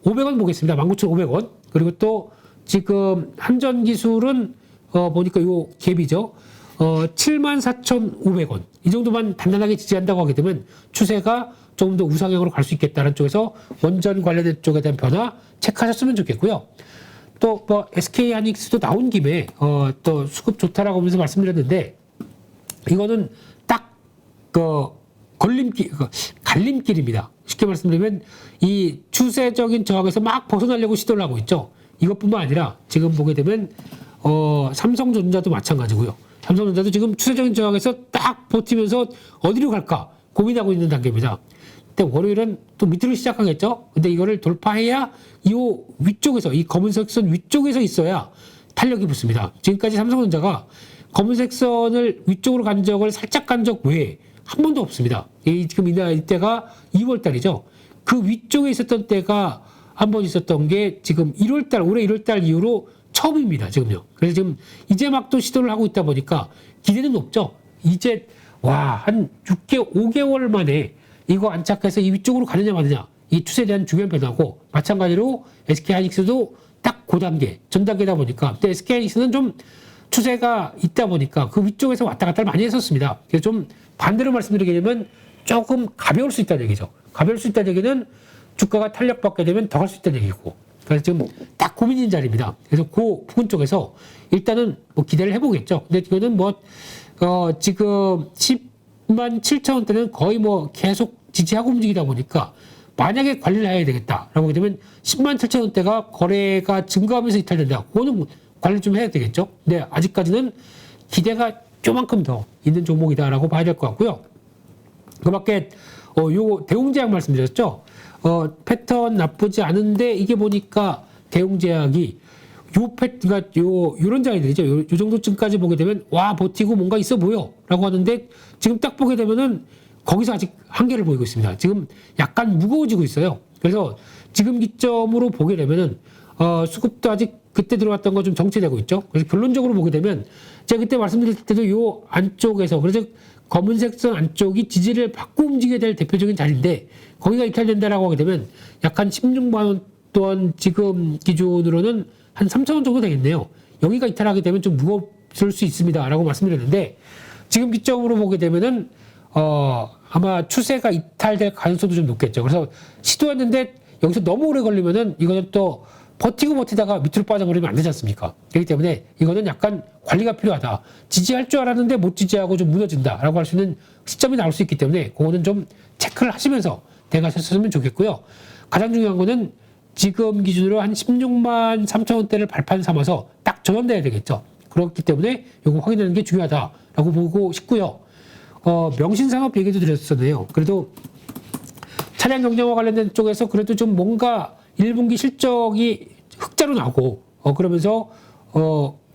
500원 보겠습니다. 19,500원. 그리고 또 지금 한전기술은 보니까 요 갭이죠. 74,500원. 이 정도만 단단하게 지지한다고 하게 되면 추세가 조금 더 우상향으로 갈 수 있겠다는 쪽에서 원전 관련된 쪽에 대한 변화 체크하셨으면 좋겠고요. 또 뭐 SK하이닉스도 나온 김에 또 수급 좋다라고 하면서 말씀드렸는데 이거는 딱 갈림길입니다. 쉽게 말씀드리면 이 추세적인 저항에서 막 벗어나려고 시도를 하고 있죠. 이것뿐만 아니라 지금 보게 되면 삼성전자도 마찬가지고요. 삼성전자도 지금 추세적인 저항에서 딱 버티면서 어디로 갈까 고민하고 있는 단계입니다. 근데 월요일은 또 밑으로 시작하겠죠. 근데 이거를 돌파해야 이 위쪽에서 이 검은색 선 위쪽에서 있어야 탄력이 붙습니다. 지금까지 삼성전자가 검은색 선을 위쪽으로 간 적을 살짝 간 적 외에 한 번도 없습니다. 지금 이때가 2월 달이죠. 그 위쪽에 있었던 때가 한 번 있었던 게 지금 1월 달, 올해 1월 달 이후로 처음입니다. 지금요. 그래서 지금 이제 막 또 시도를 하고 있다 보니까 기대는 높죠. 이제 한 6개월, 5개월 만에 이거 안착해서 이 위쪽으로 가느냐 마느냐 이 추세에 대한 중요한 변화고 마찬가지로 SK하이닉스도 딱 그 단계, 전 단계다 보니까 근데 SK하이닉스는 좀 추세가 있다 보니까 그 위쪽에서 왔다 갔다를 많이 했었습니다. 그래서 좀 반대로 말씀드리게 되면 조금 가벼울 수 있다는 얘기죠. 가벼울 수 있다는 얘기는 주가가 탄력받게 되면 더 갈 수 있다는 얘기고. 그래서 지금 딱 고민인 자리입니다. 그래서 그 부분 쪽에서 일단은 뭐 기대를 해보겠죠. 근데 이거는 지금 107,000원대는 거의 뭐 계속 지지하고 움직이다 보니까 만약에 관리를 해야 되겠다라고 하게 되면 107,000원대가 거래가 증가하면서 이탈된다. 그거는 관리 좀 해야 되겠죠. 근데 아직까지는 기대가 조만큼 더 있는 종목이다라고 봐야 될 것 같고요. 그 밖에 요 대웅제약 말씀드렸죠. 패턴 나쁘지 않은데 이게 보니까 대웅제약이 그러니까 요런 자리들이죠. 요 정도쯤까지 보게 되면 버티고 뭔가 있어 보여라고 하는데 지금 딱 보게 되면은 거기서 아직 한계를 보이고 있습니다. 지금 약간 무거워지고 있어요. 그래서 지금 기점으로 보게 되면은 수급도 아직 그때 들어왔던 거 좀 정체되고 있죠. 그래서 결론적으로 보게 되면 제가 그때 말씀드릴 때도 요 안쪽에서 그래서 검은색 선 안쪽이 지지를 받고 움직여야 될 대표적인 자리인데 거기가 이탈된다라고 하게 되면 약 한 16만 원 또한 지금 기준으로는 한 3,000원 정도 되겠네요. 여기가 이탈하게 되면 좀 무겁을 수 있습니다라고 말씀드렸는데 지금 기점으로 보게 되면은 아마 추세가 이탈될 가능성도 좀 높겠죠. 그래서 시도했는데 여기서 너무 오래 걸리면은 이거는 또 버티다가 밑으로 빠져버리면 안 되지 않습니까? 그렇기 때문에 이거는 약간 관리가 필요하다. 지지할 줄 알았는데 못 지지하고 좀 무너진다라고 할 수 있는 시점이 나올 수 있기 때문에 그거는 좀 체크를 하시면서 대응하셨으면 좋겠고요. 가장 중요한 거는 지금 기준으로 한 16만 3천원대를 발판 삼아서 딱 전환돼야 되겠죠. 그렇기 때문에 이거 확인하는 게 중요하다라고 보고 싶고요. 명신산업 얘기도 드렸었네요. 그래도 차량 경쟁과 관련된 쪽에서 그래도 좀 뭔가 1분기 실적이 흑자로 나오고 그러면서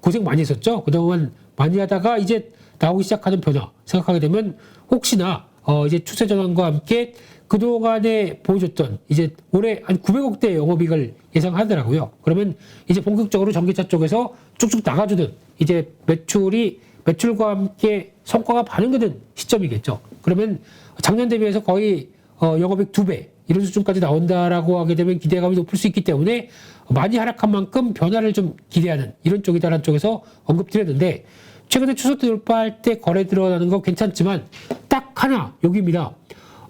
고생 많이 했었죠. 그동안 많이 하다가 이제 나오기 시작하는 변화 생각하게 되면 혹시나 이제 추세 전환과 함께 그동안에 보여줬던 이제 올해 한 900억대 영업이익을 예상하더라고요. 그러면 이제 본격적으로 전기차 쪽에서 쭉쭉 나가주는 이제 매출과 함께 성과가 반영되는 시점이겠죠. 그러면 작년 대비해서 거의 영업이익 2배 이런 수준까지 나온다라고 하게 되면 기대감이 높을 수 있기 때문에 많이 하락한 만큼 변화를 좀 기대하는 이런 쪽이다라는 쪽에서 언급드렸는데 최근에 추석 돌파할 때 거래 들어가는 거 괜찮지만 딱 하나 여기입니다.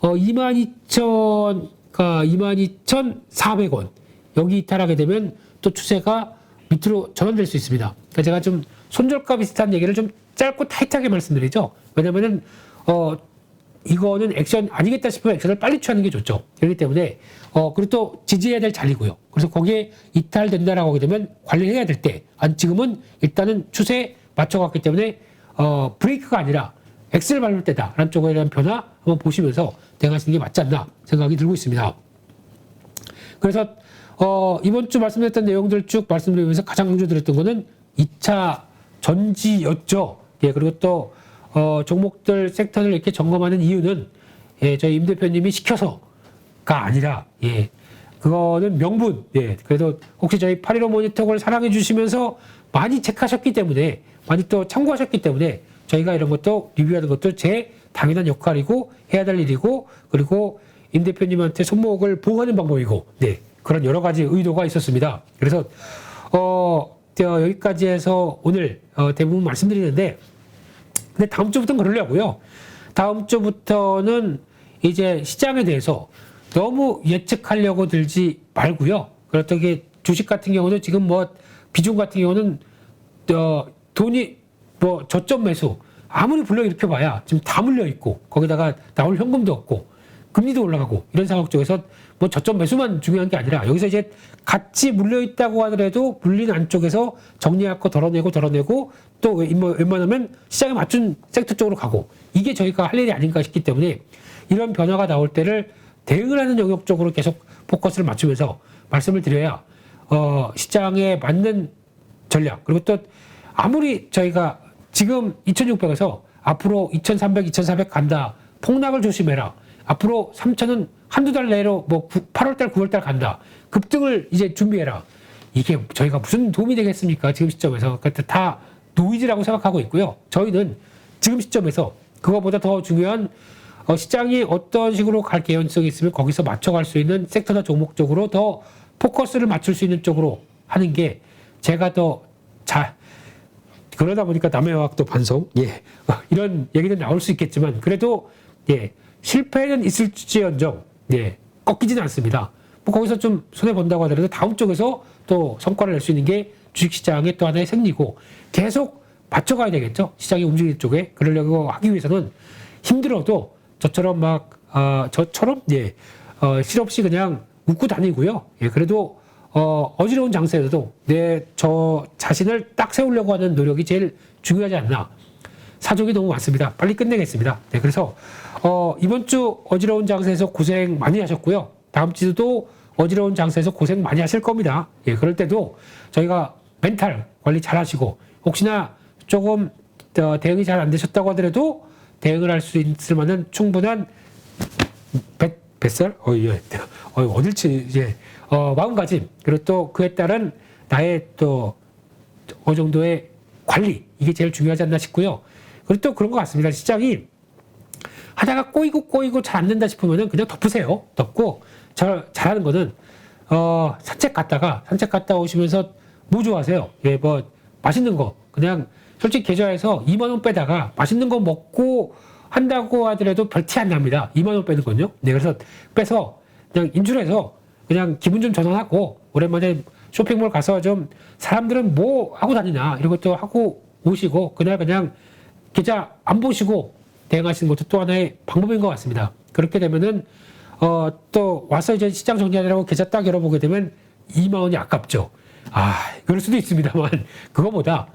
22,400원 여기 이탈하게 되면 또 추세가 밑으로 전환될 수 있습니다. 그러니까 제가 좀 손절가 비슷한 얘기를 좀 짧고 타이트하게 말씀드리죠. 왜냐면은 이거는 액션 아니겠다 싶으면 액션을 빨리 취하는 게 좋죠. 그렇기 때문에 그리고 또 지지해야 될 자리고요. 그래서 거기에 이탈된다라고 하게 되면 관리해야 될 때 지금은 일단은 추세에 맞춰갔기 때문에 브레이크가 아니라 엑셀을 밟을 때다라는 쪽에 대한 변화 한번 보시면서 대응하시는 게 맞지 않나 생각이 들고 있습니다. 그래서 이번 주 말씀드렸던 내용들 쭉 말씀드리면서 가장 강조드렸던 거는 2차 전지였죠. 예, 그리고 또 종목들 섹터를 이렇게 점검하는 이유는 저희 임 대표님이 시켜서가 아니라 그거는 명분. 그래도 혹시 저희 815 모니터를 사랑해 주시면서 많이 체크하셨기 때문에 많이 또 참고하셨기 때문에 저희가 이런 것도 리뷰하는 것도 제 당연한 역할이고 해야 될 일이고 그리고 임 대표님한테 손목을 보호하는 방법이고 그런 여러 가지 의도가 있었습니다. 그래서 여기까지 해서 오늘 대부분 말씀드리는데 근데 다음 주부터는 그러려고요. 다음 주부터는 이제 시장에 대해서 너무 예측하려고 들지 말고요. 그렇다고 주식 같은 경우는 지금 비중 같은 경우는 돈이 저점 매수 아무리 불러일으켜 봐야 지금 다 물려 있고 거기다가 나올 현금도 없고 금리도 올라가고 이런 상황 쪽에서 저점 매수만 중요한 게 아니라 여기서 이제 같이 물려 있다고 하더라도 물린 안쪽에서 정리할 거 덜어내고 또 웬만하면 시장에 맞춘 섹터 쪽으로 가고 이게 저희가 할 일이 아닌가 싶기 때문에 이런 변화가 나올 때를 대응을 하는 영역 쪽으로 계속 포커스를 맞추면서 말씀을 드려야 시장에 맞는 전략 그리고 또 아무리 저희가 지금 2600에서 앞으로 2300, 2400 간다. 폭락을 조심해라. 앞으로 3000은 한두 달 내로 8월달, 9월달 간다. 급등을 이제 준비해라. 이게 저희가 무슨 도움이 되겠습니까? 지금 시점에서. 그러니까 다 노이즈라고 생각하고 있고요. 저희는 지금 시점에서 그거보다 더 중요한 시장이 어떤 식으로 갈 개연성이 있으면 거기서 맞춰갈 수 있는 섹터나 종목 쪽으로 더 포커스를 맞출 수 있는 쪽으로 하는 게 제가 더 그러다 보니까 남의 화학도 반성 이런 얘기는 나올 수 있겠지만 그래도 실패는 있을지언정 꺾이지는 않습니다. 거기서 좀 손해 본다고 하더라도 다음 쪽에서 또 성과를 낼 수 있는 게 주식시장의 또 하나의 생리고 계속 맞춰가야 되겠죠. 시장이 움직이는 쪽에 그러려고 하기 위해서는 힘들어도 저처럼 실없이 그냥 웃고 다니고요. 그래도 어지러운 장세에서도 저 자신을 딱 세우려고 하는 노력이 제일 중요하지 않나. 사족이 너무 많습니다. 빨리 끝내겠습니다. 그래서 이번 주 어지러운 장세에서 고생 많이 하셨고요. 다음 주도 어지러운 장세에서 고생 많이 하실 겁니다. 그럴 때도 저희가 멘탈 관리 잘 하시고 혹시나 조금 대응이 잘 안 되셨다고 하더라도 대응을 할 수 있을 만한 충분한 뱃살? 마음가짐, 그리고 또 그에 따른 나의 또 어느 정도의 관리, 이게 제일 중요하지 않나 싶고요. 그리고 또 그런 것 같습니다. 시장이 하다가 꼬이고 잘 안 된다 싶으면은 그냥 덮으세요. 덮고 잘하는 거는 산책 갔다 오시면서 뭐 좋아하세요? 맛있는 거 그냥 솔직히 계좌에서 2만 원 빼다가 맛있는 거 먹고 한다고 하더라도 별 티 안 납니다. 2만 원 빼는 건요. 그래서 빼서 그냥 인출해서 그냥 기분 좀 전환하고 오랜만에 쇼핑몰 가서 좀 사람들은 뭐 하고 다니나 이런 것도 하고 오시고 그날 그냥 계좌 안 보시고 대응하시는 것도 또 하나의 방법인 것 같습니다. 그렇게 되면은 또 와서 이제 시장 정리하느라고 계좌 딱 열어보게 되면 2만 원이 아깝죠. 그럴 수도 있습니다만 그거보다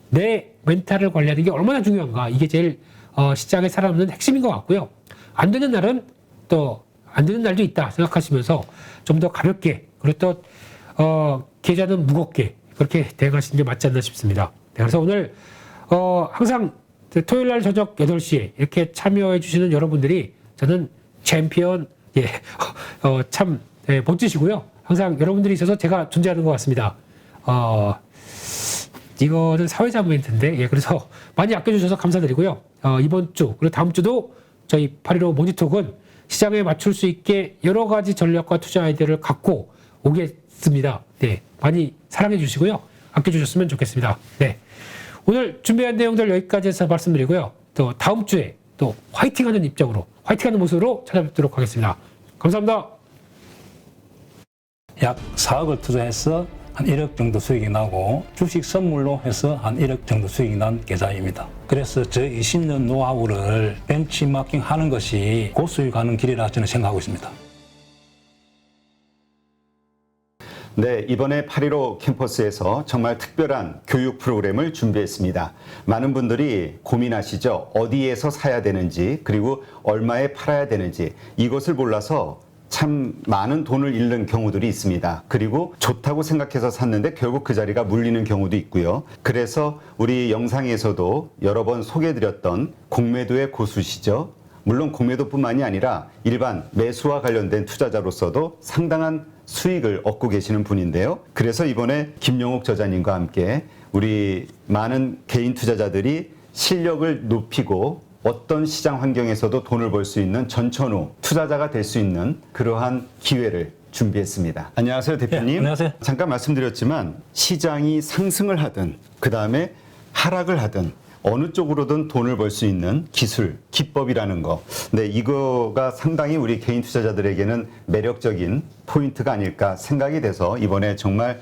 내 멘탈을 관리하는 게 얼마나 중요한가 이게 제일 시장에 살아남는 핵심인 것 같고요. 안 되는 날은 또 안 되는 날도 있다 생각하시면서 좀 더 가볍게 그리고 또 계좌는 무겁게 그렇게 대응하시는 게 맞지 않나 싶습니다. 그래서 오늘 항상 토요일 날 저녁 8시에 이렇게 참여해 주시는 여러분들이 저는 챔피언, 참 멋지시고요. 항상 여러분들이 있어서 제가 존재하는 것 같습니다. 이거는 사회자 멘트인데, 그래서 많이 아껴주셔서 감사드리고요. 이번 주, 그리고 다음 주도 저희 8.15 모니톡은 시장에 맞출 수 있게 여러 가지 전략과 투자 아이디어를 갖고 오겠습니다. 네. 많이 사랑해 주시고요. 아껴주셨으면 좋겠습니다. 네. 오늘 준비한 내용들 여기까지 해서 말씀드리고요. 또 다음 주에 또 화이팅하는 입장으로, 화이팅하는 모습으로 찾아뵙도록 하겠습니다. 감사합니다. 약 4억을 투자해서 한 1억 정도 수익이 나고 주식 선물로 해서 한 1억 정도 수익이 난 계좌입니다. 그래서 저 20년 노하우를 벤치마킹 하는 것이 고수익하는 길이라 저는 생각하고 있습니다. 네, 이번에 8.15 캠퍼스에서 정말 특별한 교육 프로그램을 준비했습니다. 많은 분들이 고민하시죠. 어디에서 사야 되는지, 그리고 얼마에 팔아야 되는지, 이것을 몰라서 참 많은 돈을 잃는 경우들이 있습니다. 그리고 좋다고 생각해서 샀는데 결국 그 자리가 물리는 경우도 있고요. 그래서 우리 영상에서도 여러 번 소개해드렸던 공매도의 고수시죠. 물론 공매도뿐만이 아니라 일반 매수와 관련된 투자자로서도 상당한 수익을 얻고 계시는 분인데요. 그래서 이번에 김용옥 저자님과 함께 우리 많은 개인 투자자들이 실력을 높이고 어떤 시장 환경에서도 돈을 벌 수 있는 전천후 투자자가 될 수 있는 그러한 기회를 준비했습니다. 안녕하세요, 대표님. 네, 안녕하세요. 잠깐 말씀드렸지만 시장이 상승을 하든 그 다음에 하락을 하든 어느 쪽으로든 돈을 벌 수 있는 기술, 기법이라는 거. 네, 이거가 상당히 우리 개인 투자자들에게는 매력적인 포인트가 아닐까 생각이 돼서 이번에 정말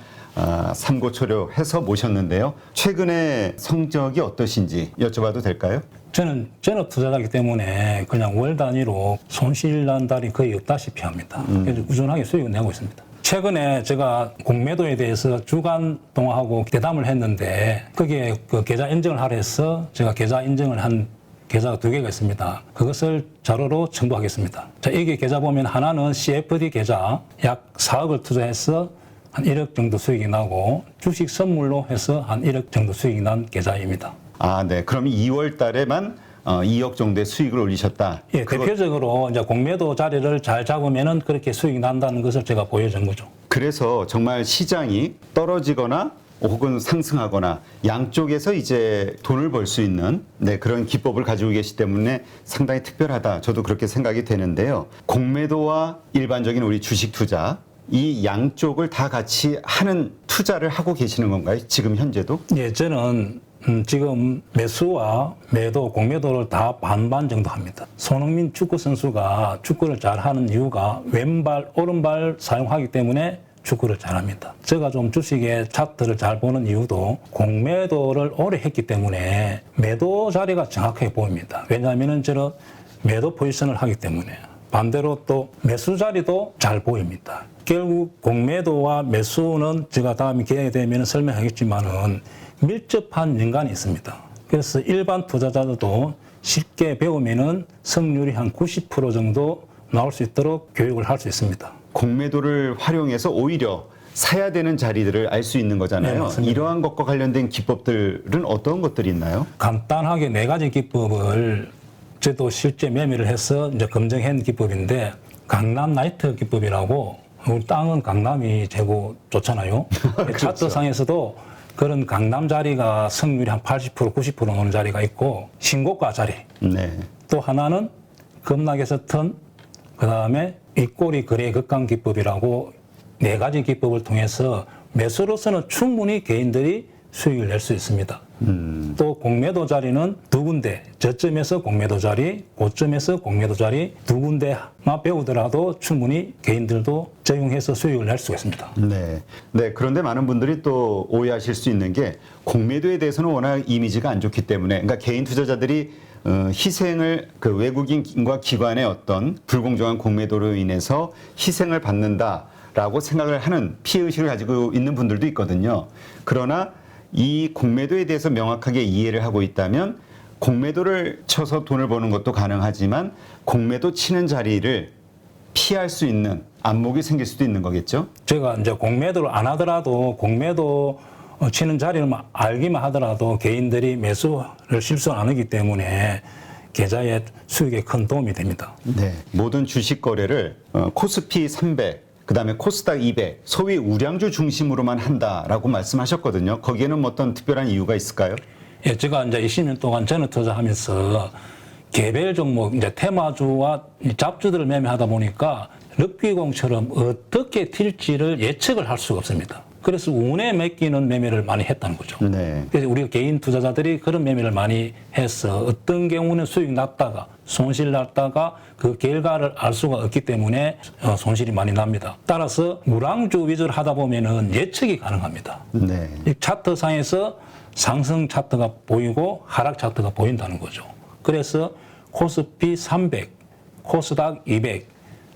삼고초려해서 모셨는데요. 최근에 성적이 어떠신지 여쭤봐도 될까요? 저는 전업 투자자이기 때문에 그냥 월 단위로 손실 난 달이 거의 없다시피 합니다. 그래서 꾸준하게 수익을 내고 있습니다. 최근에 제가 공매도에 대해서 주간 동화하고 대담을 했는데 거기에 그 계좌 인증을 하라 해서 제가 계좌 인증을 한 계좌가 2개가 있습니다. 그것을 자료로 첨부하겠습니다. 자, 여기 계좌 보면 하나는 CFD 계좌 약 4억을 투자해서 한 1억 정도 수익이 나고 주식 선물로 해서 한 1억 정도 수익이 난 계좌입니다. 아, 네. 그럼 2월 달에만 2억 정도의 수익을 올리셨다. 예, 대표적으로 이제 공매도 자리를 잘 잡으면은 그렇게 수익이 난다는 것을 제가 보여준 거죠. 그래서 정말 시장이 떨어지거나 혹은 상승하거나 양쪽에서 이제 돈을 벌 수 있는 그런 기법을 가지고 계시기 때문에 상당히 특별하다. 저도 그렇게 생각이 되는데요. 공매도와 일반적인 우리 주식 투자 이 양쪽을 다 같이 하는 투자를 하고 계시는 건가요? 지금 현재도? 예, 저는 지금 매수와 매도, 공매도를 다 반반 정도 합니다. 손흥민 축구 선수가 축구를 잘하는 이유가 왼발, 오른발 사용하기 때문에 축구를 잘합니다. 제가 좀 주식의 차트를 잘 보는 이유도 공매도를 오래 했기 때문에 매도 자리가 정확하게 보입니다. 왜냐하면 저는 매도 포지션을 하기 때문에. 반대로 또 매수 자리도 잘 보입니다. 결국 공매도와 매수는 제가 다음에 기회가 되면 설명하겠지만은 밀접한 연관이 있습니다. 그래서 일반 투자자들도 쉽게 배우면은 성률이 한 90% 정도 나올 수 있도록 교육을 할 수 있습니다. 공매도를 활용해서 오히려 사야 되는 자리들을 알 수 있는 거잖아요. 네, 이러한 것과 관련된 기법들은 어떤 것들이 있나요? 간단하게 4가지 기법을 저도 실제 매매를 해서 이제 검증한 기법인데 강남 나이트 기법이라고 우리 땅은 강남이 최고 좋잖아요. 그렇죠. 차트상에서도 그런 강남 자리가 성률이 한 80%, 90% 오는 자리가 있고 신고가 자리. 네. 또 하나는 급락에서 턴, 그 다음에 윗꼬리 거래 극강 기법이라고 4가지 기법을 통해서 매수로서는 충분히 개인들이 수익을 낼 수 있습니다. 또 공매도 자리는 2군데, 저점에서 공매도 자리, 고점에서 공매도 자리 2군데만 배우더라도 충분히 개인들도 적용해서 수익을 낼 수가 있습니다. 네. 네. 그런데 많은 분들이 또 오해하실 수 있는 게 공매도에 대해서는 워낙 이미지가 안 좋기 때문에 그러니까 개인 투자자들이 희생을 그 외국인과 기관의 어떤 불공정한 공매도로 인해서 희생을 받는다라고 생각을 하는 피해의식을 가지고 있는 분들도 있거든요. 그러나 이 공매도에 대해서 명확하게 이해를 하고 있다면 공매도를 쳐서 돈을 버는 것도 가능하지만 공매도 치는 자리를 피할 수 있는 안목이 생길 수도 있는 거겠죠? 제가 이제 공매도를 안 하더라도 공매도 치는 자리를 알기만 하더라도 개인들이 매수를 실수 안 하기 때문에 계좌의 수익에 큰 도움이 됩니다. 네, 모든 주식 거래를 코스피 300, 그다음에 코스닥 200, 소위 우량주 중심으로만 한다라고 말씀하셨거든요. 거기에는 뭐 어떤 특별한 이유가 있을까요? 예, 제가 이제 20년 동안 전업 투자하면서 개별 종목, 이제 테마주와 잡주들을 매매하다 보니까 럭비공처럼 어떻게 튈지를 예측을 할 수가 없습니다. 그래서 운에 맡기는 매매를 많이 했다는 거죠. 네. 그래서 우리가 개인 투자자들이 그런 매매를 많이 해서 어떤 경우는 수익 났다가 손실 났다가 그 결과를 알 수가 없기 때문에 손실이 많이 납니다. 따라서 우량주 위주로 하다 보면은 예측이 가능합니다. 네. 이 차트상에서 상승 차트가 보이고 하락 차트가 보인다는 거죠. 그래서 코스피 300, 코스닥 200,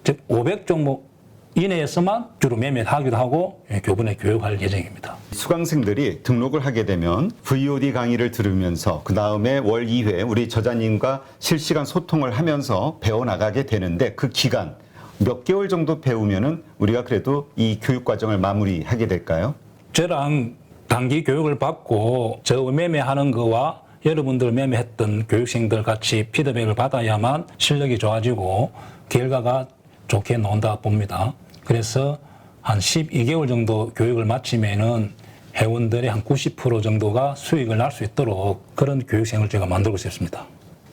즉 500 종목 이내에서만 주로 매매를 하기도 하고 교본에 교육할 예정입니다. 수강생들이 등록을 하게 되면 VOD 강의를 들으면서 그 다음에 월 2회 우리 저자님과 실시간 소통을 하면서 배워나가게 되는데 그 기간 몇 개월 정도 배우면은 우리가 그래도 이 교육 과정을 마무리하게 될까요? 저랑 단기 교육을 받고 저 매매하는 거와 여러분들 매매했던 교육생들 같이 피드백을 받아야만 실력이 좋아지고 결과가 좋게 나온다 봅니다. 그래서 한 12개월 정도 교육을 마치면은 회원들의 한 90% 정도가 수익을 날 수 있도록 그런 교육생을 제가 만들고 싶습니다.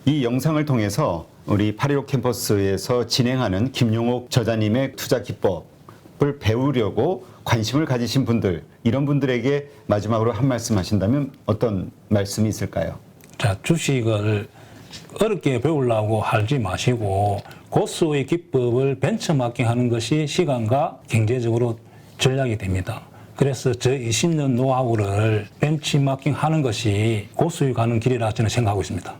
이 영상을 통해서 우리 8.15 캠퍼스에서 진행하는 김용옥 저자님의 투자 기법을 배우려고 관심을 가지신 분들, 이런 분들에게 마지막으로 한 말씀 하신다면 어떤 말씀이 있을까요? 자, 주식을 어렵게 배우려고 하지 마시고 고수의 기법을 벤처마킹 하는 것이 시간과 경제적으로 전략이 됩니다. 그래서 저 20년 노하우를 벤치마킹 하는 것이 고수에 가는 길이라 저는 생각하고 있습니다.